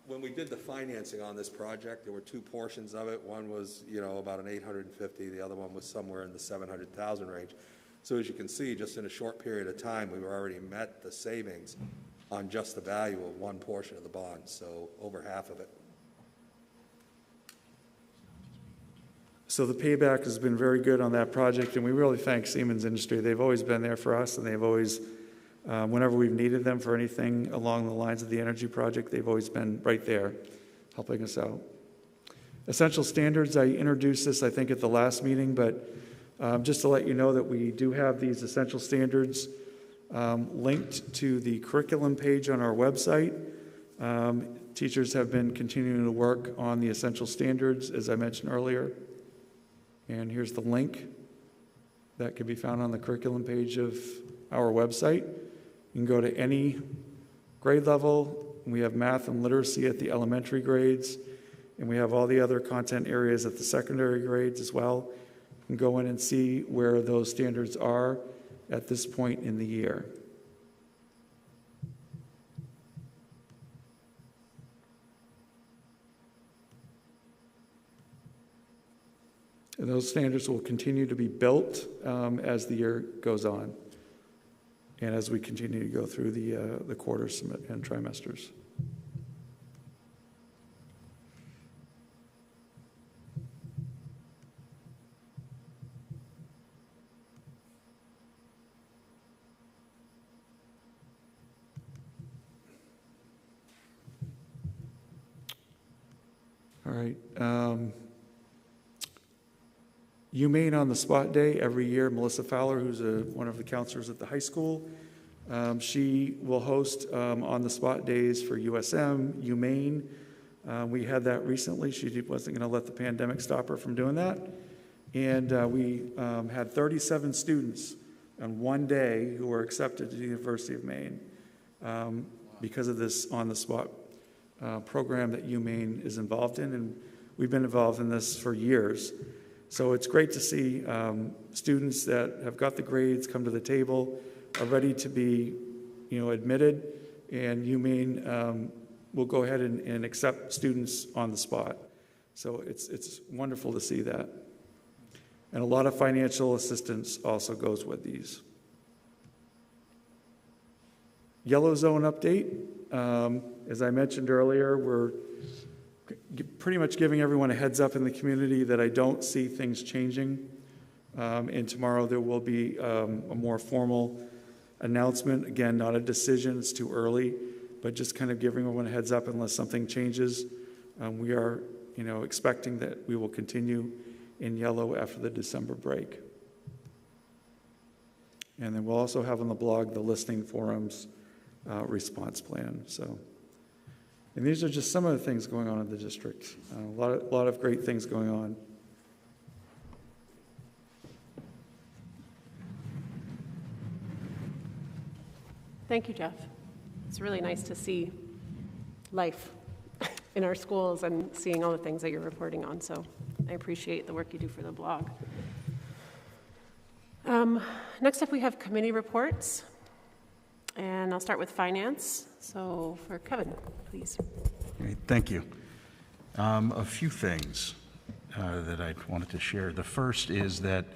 When we we did the financing on this project. There were two portions of it. One was, about an 850. The other one was somewhere in the 700,000 range. So as you can see, just in a short period of time, we were already met the savings on just the value of one portion of the bond, so over half of it. So the payback has been very good on that project, and we really thank Siemens Industry. They've always been there for us, and they've always, whenever we've needed them for anything along the lines of the energy project, they've always been right there helping us out. Essential standards, I introduced this, I think, at the last meeting, but just to let you know that we do have these essential standards linked to the curriculum page on our website. Teachers have been continuing to work on the essential standards, as I mentioned earlier. And here's the link that can be found on the curriculum page of our website. You can go to any grade level. We have math and literacy at the elementary grades, and we have all the other content areas at the secondary grades as well. You can go in and see where those standards are at this point in the year. And those standards will continue to be built as the year goes on and as we continue to go through the quarters and trimesters. All right. UMaine on the Spot Day every year. Melissa Fowler, who's one of the counselors at the high school, she will host on the Spot Days for USM, UMaine. We had that recently. She wasn't going to let the pandemic stop her from doing that. And we had 37 students on one day who were accepted to the University of Maine because of this on-the-spot program that UMaine is involved in. And we've been involved in this for years. So it's great to see students that have got the grades come to the table, are ready to be, admitted, and UMaine will go ahead and accept students on the spot. So it's wonderful to see that. And a lot of financial assistance also goes with these. Yellow zone update. As I mentioned earlier, we're pretty much giving everyone a heads up in the community that I don't see things changing. And tomorrow there will be a more formal announcement. Again, not a decision, it's too early, but just kind of giving everyone a heads up unless something changes. We are, expecting that we will continue in yellow after the December break. And then we'll also have on the blog the listening forums response plan. And these are just some of the things going on in the district. A lot of great things going on. Thank you, Jeff. It's really nice to see life in our schools and seeing all the things that you're reporting on. So I appreciate the work you do for the blog. Next up, we have committee reports. And I'll start with finance. So for Kevin, please. Okay, thank you. A few things that I wanted to share. The first is that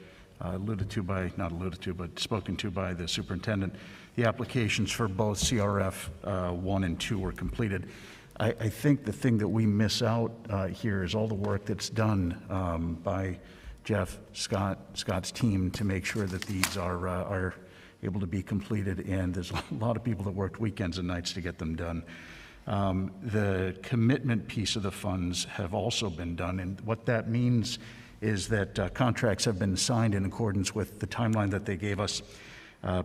spoken to by the superintendent, the applications for both CRF 1 and 2 were completed. I think the thing that we miss out here is all the work that's done by Jeff, Scott's team to make sure that these are able to be completed, and there's a lot of people that worked weekends and nights to get them done. The commitment piece of the funds have also been done, and what that means is that contracts have been signed in accordance with the timeline that they gave us.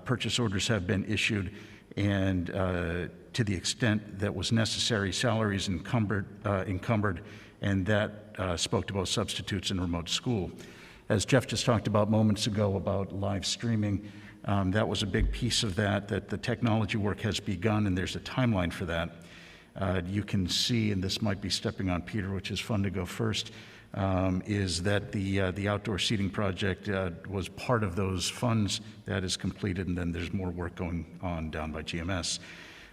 Purchase orders have been issued, and to the extent that was necessary, salaries encumbered, and that spoke to both substitutes and remote school. As Jeff just talked about moments ago about live streaming, that was a big piece of that the technology work has begun, and there's a timeline for that. You can see, and this might be stepping on Peter, which is fun to go first, is that the outdoor seating project was part of those funds. That is completed, and then there's more work going on down by GMS.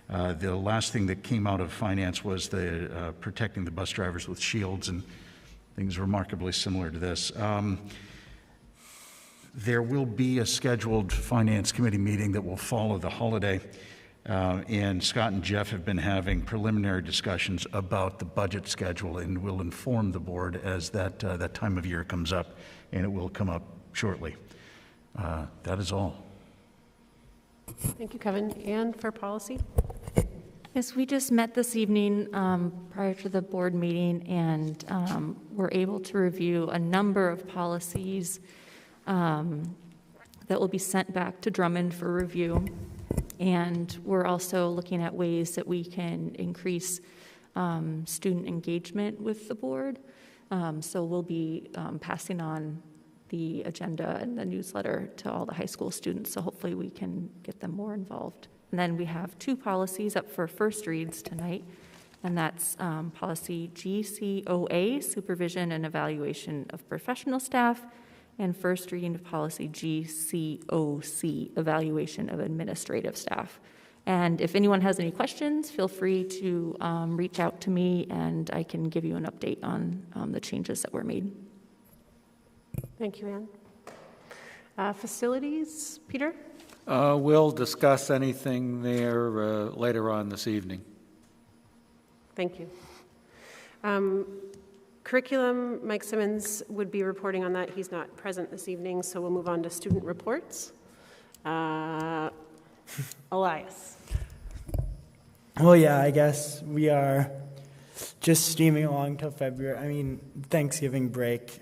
The last thing that came out of finance was the protecting the bus drivers with shields and things remarkably similar to this. There will be a scheduled finance committee meeting that will follow the holiday. And Scott and Jeff have been having preliminary discussions about the budget schedule, and will inform the board as that time of year comes up, and it will come up shortly. That is all. Thank you, Kevin. And for policy? Yes, we just met this evening prior to the board meeting, and we're able to review a number of policies that will be sent back to Drummond for review. And we're also looking at ways that we can increase student engagement with the board. So we'll be passing on the agenda and the newsletter to all the high school students, so hopefully we can get them more involved. And then we have 2 policies up for first reads tonight, and that's policy GCOA, supervision and evaluation of professional staff, and first reading of policy GCOC, evaluation of administrative staff. And if anyone has any questions, feel free to reach out to me, and I can give you an update on the changes that were made. Thank you, Ann. Facilities, Peter? We'll discuss anything there later on this evening. Thank you. Curriculum, Mike Simmons would be reporting on that. He's not present this evening, so we'll move on to student reports. Elias. Well, yeah, I guess we are just steaming along till February. I mean, Thanksgiving break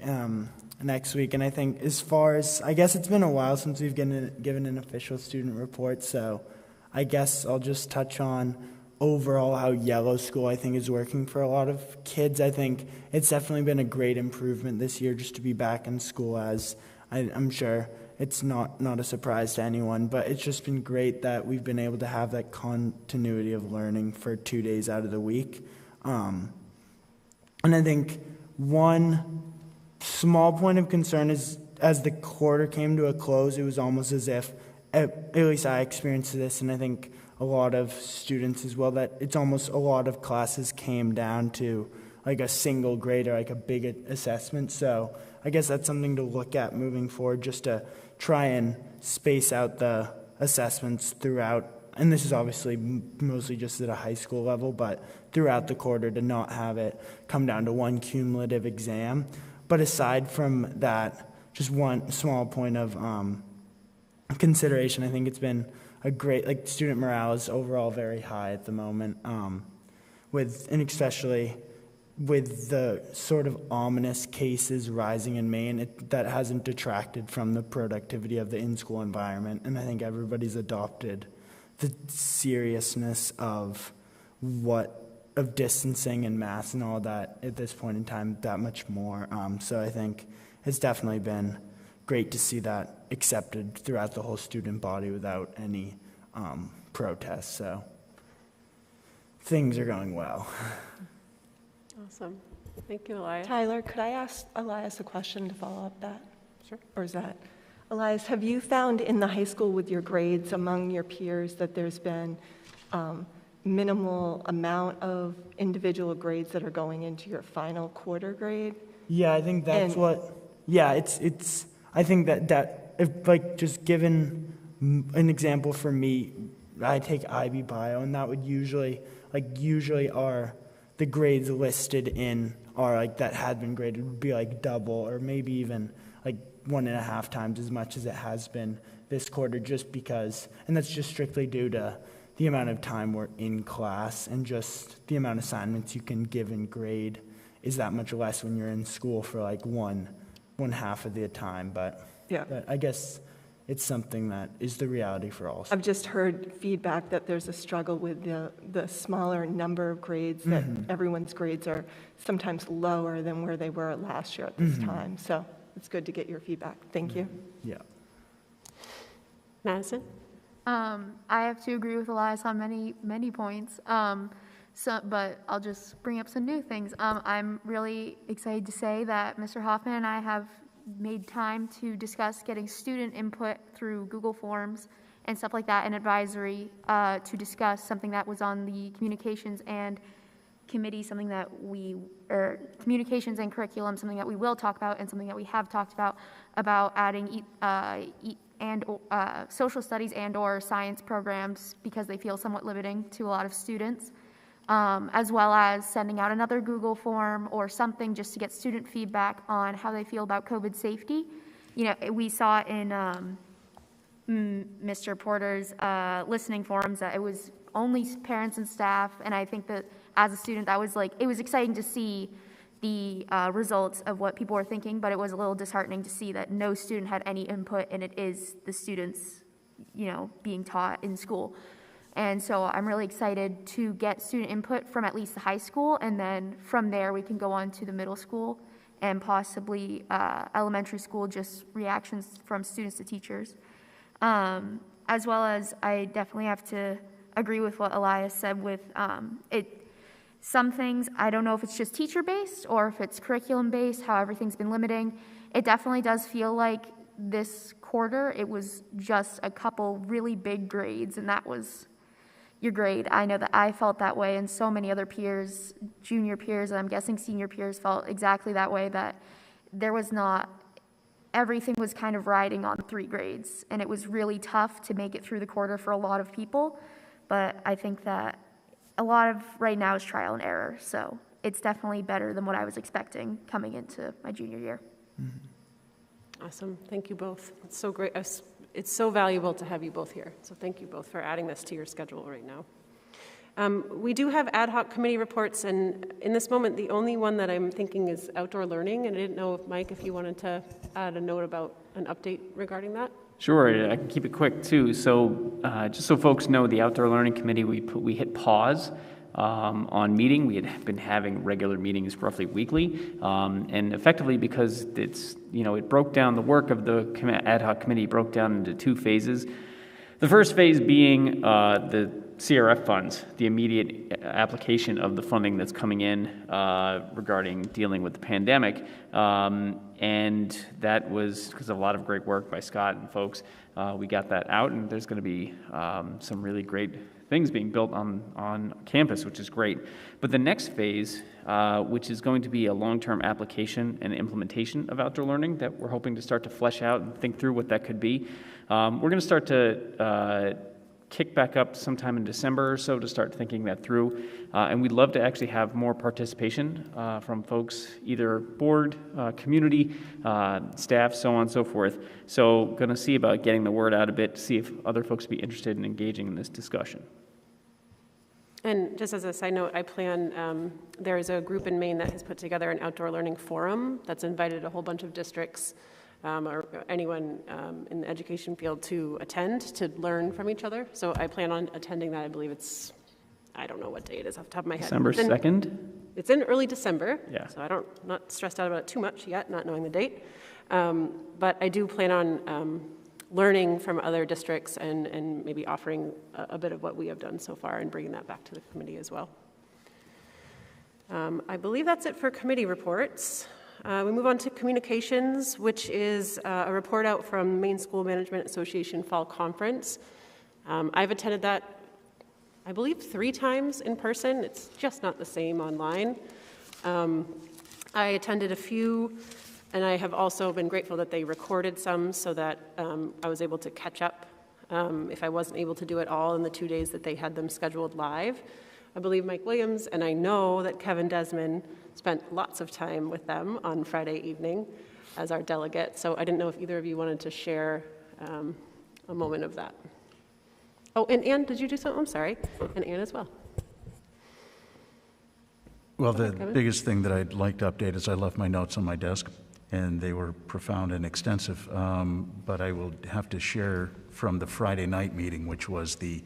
next week. And I think as far as, I guess it's been a while since we've given an official student report, so I guess I'll just touch on overall how Yellow School, I think, is working for a lot of kids. I think it's definitely been a great improvement this year just to be back in school, as I'm sure it's not a surprise to anyone, but it's just been great that we've been able to have that continuity of learning for 2 days out of the week. And I think one small point of concern is as the quarter came to a close, it was almost as if, at least I experienced this, and I think a lot of students as well, that it's almost a lot of classes came down to like a single grade or like a big assessment. So I guess that's something to look at moving forward, just to try and space out the assessments throughout. And this is obviously mostly just at a high school level, but throughout the quarter, to not have it come down to one cumulative exam. But aside from that, just one small point of consideration, I think it's been a great, like, student morale is overall very high at the moment, and especially with the sort of ominous cases rising in Maine, that hasn't detracted from the productivity of the in-school environment. And I think everybody's adopted the seriousness of distancing and masks and all that at this point in time that much more. So I think it's definitely been great to see that accepted throughout the whole student body without any protests. So things are going well. Awesome. Thank you, Elias. Tyler, could I ask Elias a question to follow up that? Sure. Or is that? Elias, have you found in the high school with your grades among your peers that there's been minimal amount of individual grades that are going into your final quarter grade? Yeah, I think that's it's I think that if, like, just given an example for me, I take IB Bio, and that would usually are the grades listed in are like that had been graded would be like double or maybe even like 1.5 times as much as it has been this quarter, just because, and that's just strictly due to the amount of time we're in class, and just the amount of assignments you can give and grade is that much less when you're in school for like one half of the time. But I guess it's something that is the reality for all. I've just heard feedback that there's a struggle with the smaller number of grades, that everyone's grades are sometimes lower than where they were last year at this time. So it's good to get your feedback. Thank you. Yeah. Madison? I have to agree with Elias on many points, but I'll just bring up some new things. I'm really excited to say that Mr. Hoffman and I have made time to discuss getting student input through Google Forms and stuff like that, and advisory to discuss something that was on the communications and committee, something that communications and curriculum, something that we will talk about, and something that we have talked about adding social studies and or science programs because they feel somewhat limiting to a lot of students, as well as sending out another Google form or something just to get student feedback on how they feel about COVID safety. You know, we saw in Mr. Porter's listening forums that it was only parents and staff, and I think that as a student, that was it was exciting to see the results of what people were thinking, but it was a little disheartening to see that no student had any input, and it is the students, you know, being taught in school. And so I'm really excited to get student input from at least the high school, and then from there we can go on to the middle school and possibly elementary school, just reactions from students to teachers. As well as I definitely have to agree with what Elias said with some things, I don't know if it's just teacher-based or if it's curriculum-based, how everything's been limiting. It definitely does feel like this quarter, it was just a couple really big grades, and that was your grade. I know that I felt that way, and so many other peers, junior peers, and I'm guessing senior peers felt exactly that way, that there was not, everything was kind of riding on 3 grades, and it was really tough to make it through the quarter for a lot of people, but I think that a lot of right now is trial and error, so it's definitely better than what I was expecting coming into my junior year. Awesome. Thank you both. It's so great. It's so valuable to have you both here. So thank you both for adding this to your schedule right now. We do have ad hoc committee reports, and in this moment, the only one that I'm thinking is outdoor learning, and I didn't know, Mike, if you wanted to add a note about an update regarding that. Sure, I can keep it quick too. So just so folks know, the Outdoor Learning Committee, we hit pause on meeting. We had been having regular meetings roughly weekly, and effectively because it's, you know, it broke down, the work of the ad hoc committee broke down into 2 phases. The first phase being the CRF funds, the immediate application of the funding that's coming in regarding dealing with the pandemic. And that was because of a lot of great work by Scott and folks. We got that out, and there's going to be some really great things being built on campus, which is great. But the next phase, which is going to be a long-term application and implementation of outdoor learning that we're hoping to start to flesh out and think through what that could be. We're going to start to kick back up sometime in December or so to start thinking that through. And we'd love to actually have more participation from folks, either board, community, staff, so on and so forth. So going to see about getting the word out a bit to see if other folks would be interested in engaging in this discussion. And just as a side note, I plan, there is a group in Maine that has put together an outdoor learning forum that's invited a whole bunch of districts or anyone in the education field to attend, to learn from each other. So I plan on attending that. I believe it's, I don't know what day it is off the top of my head. December 2nd? It's in early December. Yeah. So not stressed out about it too much yet, not knowing the date. But I do plan on learning from other districts and maybe offering a bit of what we have done so far and bringing that back to the committee as well. I believe that's it for committee reports. We move on to communications, which is a report out from Maine School Management Association Fall Conference. I've attended that, I believe, 3 times in person. It's just not the same online. I attended a few, and I have also been grateful that they recorded some so that I was able to catch up if I wasn't able to do it all in the 2 days that they had them scheduled live. I believe Mike Williams, and I know that Kevin Desmond spent lots of time with them on Friday evening as our delegate. So I didn't know if either of you wanted to share a moment of that. Oh, and Anne, did you do something? I'm sorry. And Anne as well. Well, the biggest thing that I'd like to update is I left my notes on my desk, and they were profound and extensive. But I will have to share from the Friday night meeting, which was the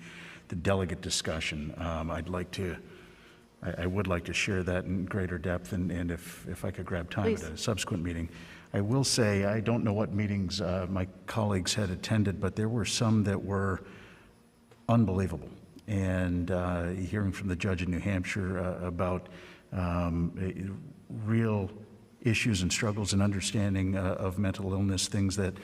delegate discussion. I would like to share that in greater depth, and if I could grab time Please. at a subsequent meeting. I will say, I don't know what meetings my colleagues had attended, but there were some that were unbelievable. And hearing from the judge in New Hampshire about real issues and struggles and understanding of mental illness, things that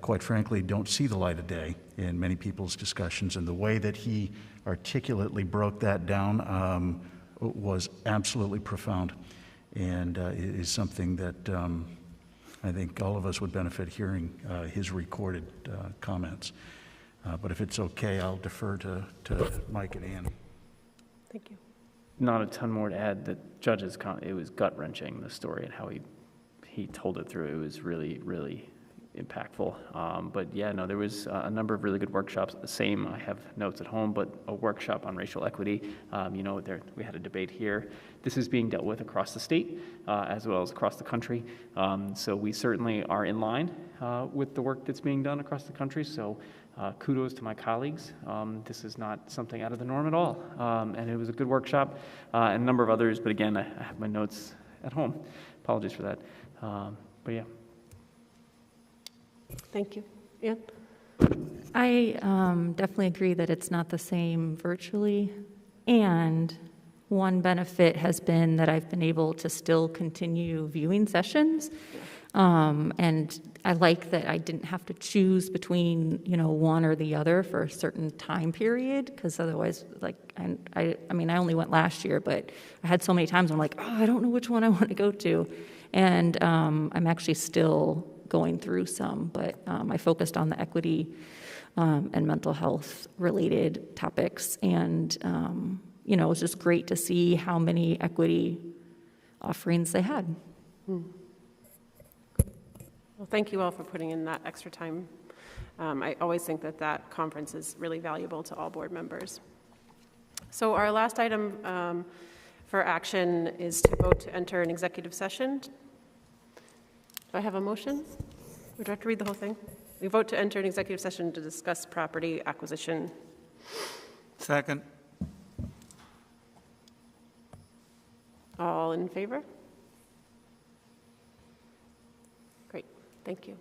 quite frankly don't see the light of day in many people's discussions. And the way that he articulately broke that down was absolutely profound, and is something that I think all of us would benefit hearing his recorded comments. But if it's okay, I'll defer to Mike and Ann. Thank you. Not a ton more to add. The judge's it was gut-wrenching, the story, and how he told it through. It was really, really impactful. But yeah, no, there was a number of really good workshops. The same, I have notes at home, but a workshop on racial equity. We had a debate here. This is being dealt with across the state as well as across the country. So we certainly are in line with the work that's being done across the country. So kudos to my colleagues. This is not something out of the norm at all. And it was a good workshop and a number of others. But again, I have my notes at home. Apologies for that. But yeah. Thank you. Ann? I definitely agree that it's not the same virtually. And one benefit has been that I've been able to still continue viewing sessions. And I like that I didn't have to choose between, one or the other for a certain time period, because otherwise, I only went last year, but I had so many times I'm like, I don't know which one I want to go to. And I'm actually still going through some, but I focused on the equity and mental health related topics. And, it was just great to see how many equity offerings they had. Well, thank you all for putting in that extra time. I always think that conference is really valuable to all board members. So our last item for action is to vote to enter an executive session. Do I have a motion? Would you have to read the whole thing? We vote to enter an executive session to discuss property acquisition. Second. All in favor? Great, thank you.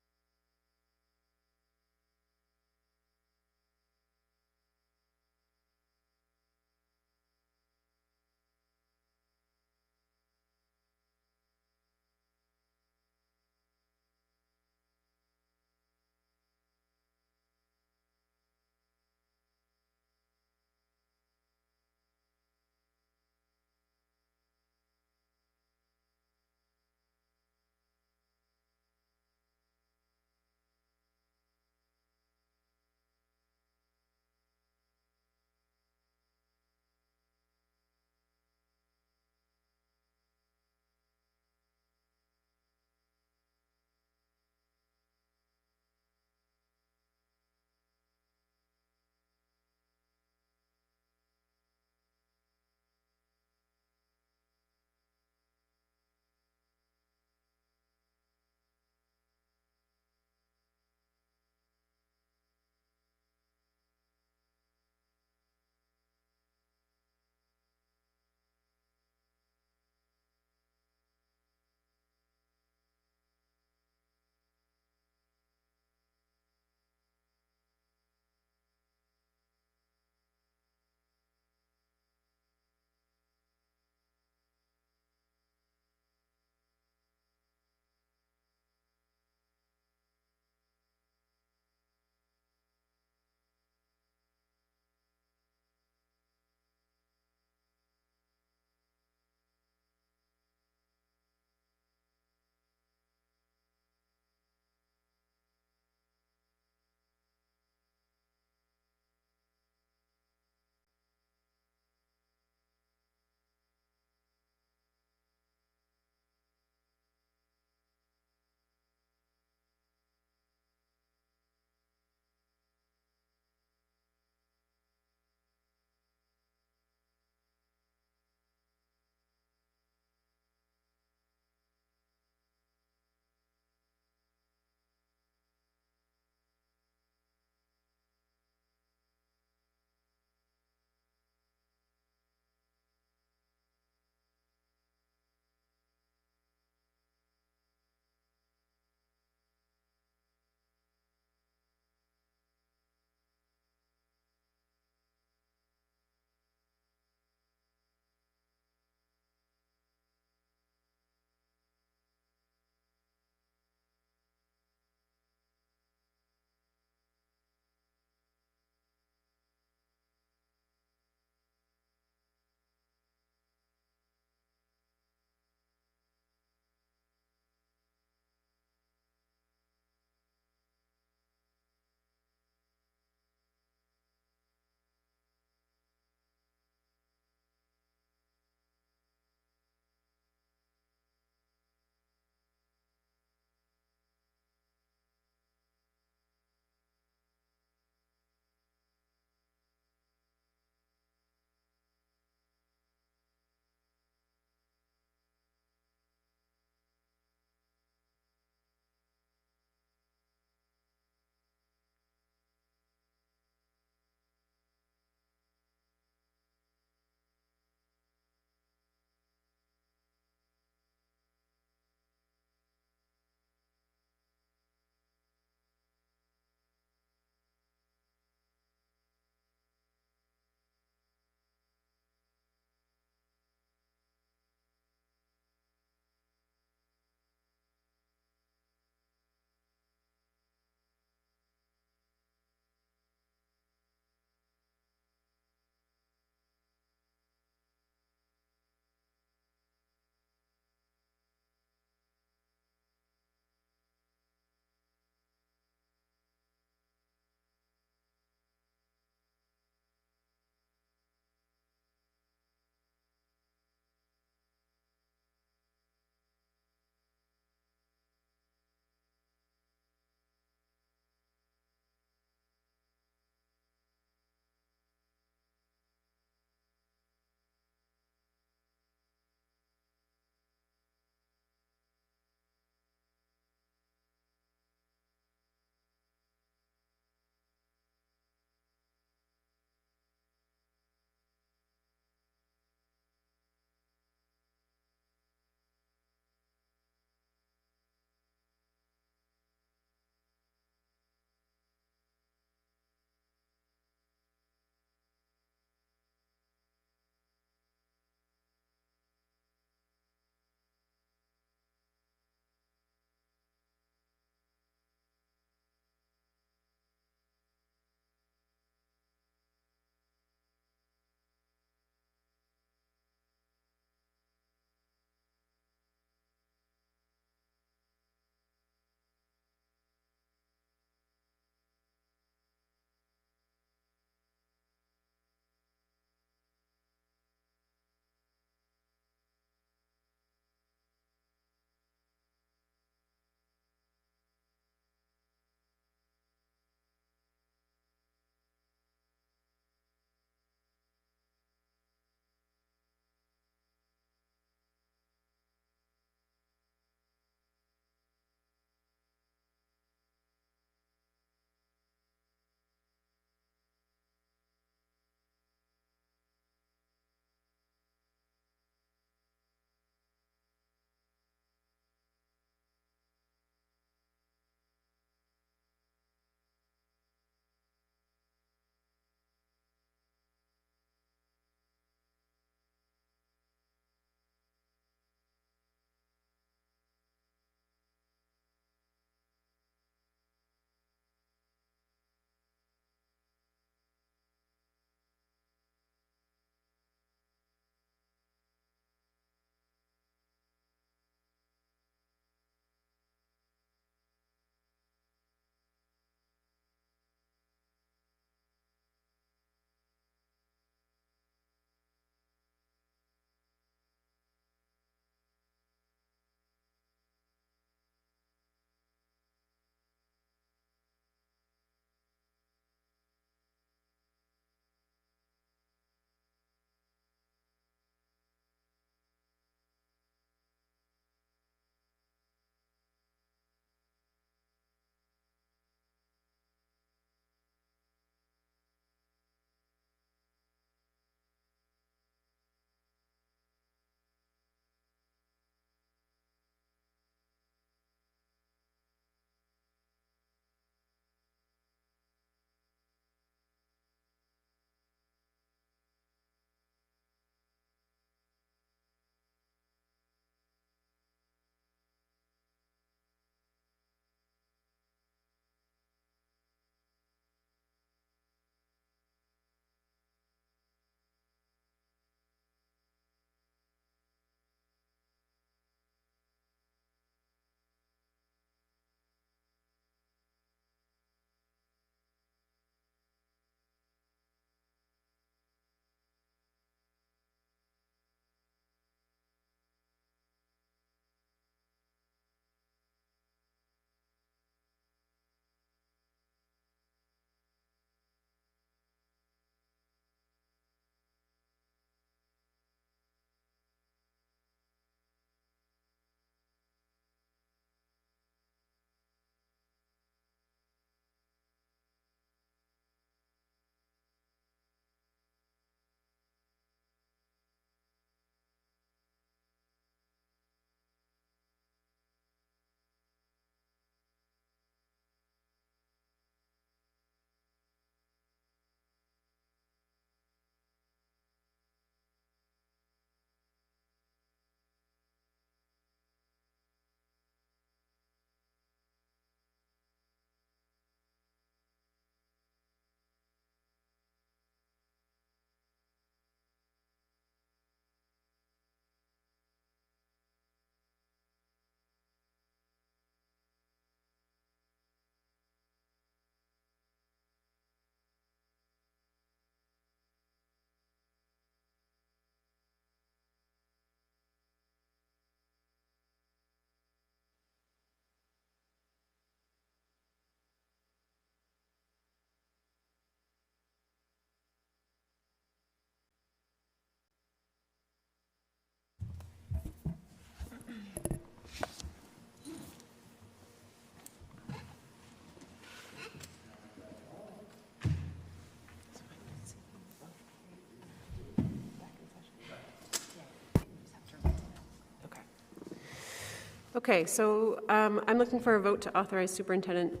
Okay, so I'm looking for a vote to authorize superintendent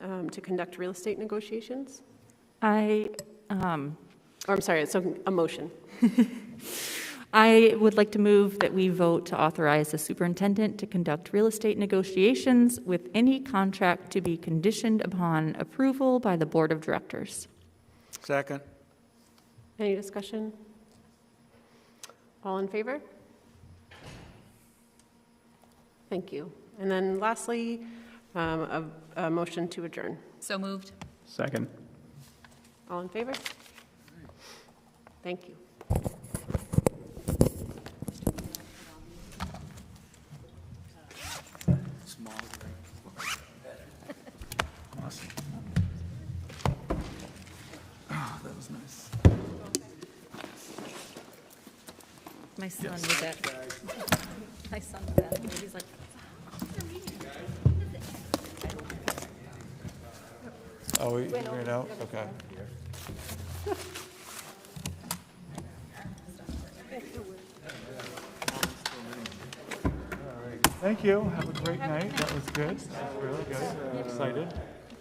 to conduct real estate negotiations. I'm sorry, it's a motion. I would like to move that we vote to authorize the superintendent to conduct real estate negotiations with any contract to be conditioned upon approval by the board of directors. Second. Any discussion? All in favor? Thank you. And then lastly, a motion to adjourn. So moved. Second. All in favor? Thank you. Awesome. Oh, that was nice. My son was at. My son was at. He's like. Oh, we ran out? Okay. Thank you. Have a great night. That was good. That was really good. I'm excited.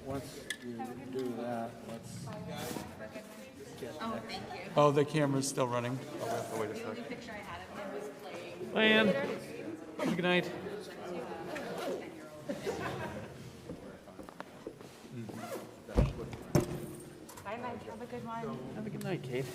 Once you do that, let's get Oh, thank you. Oh, the camera's still running. Oh, we have to wait a The sec. only picture I had of him was playing. Lan, good night. Bye, Mike. Have a good one. Have a good night, Kate.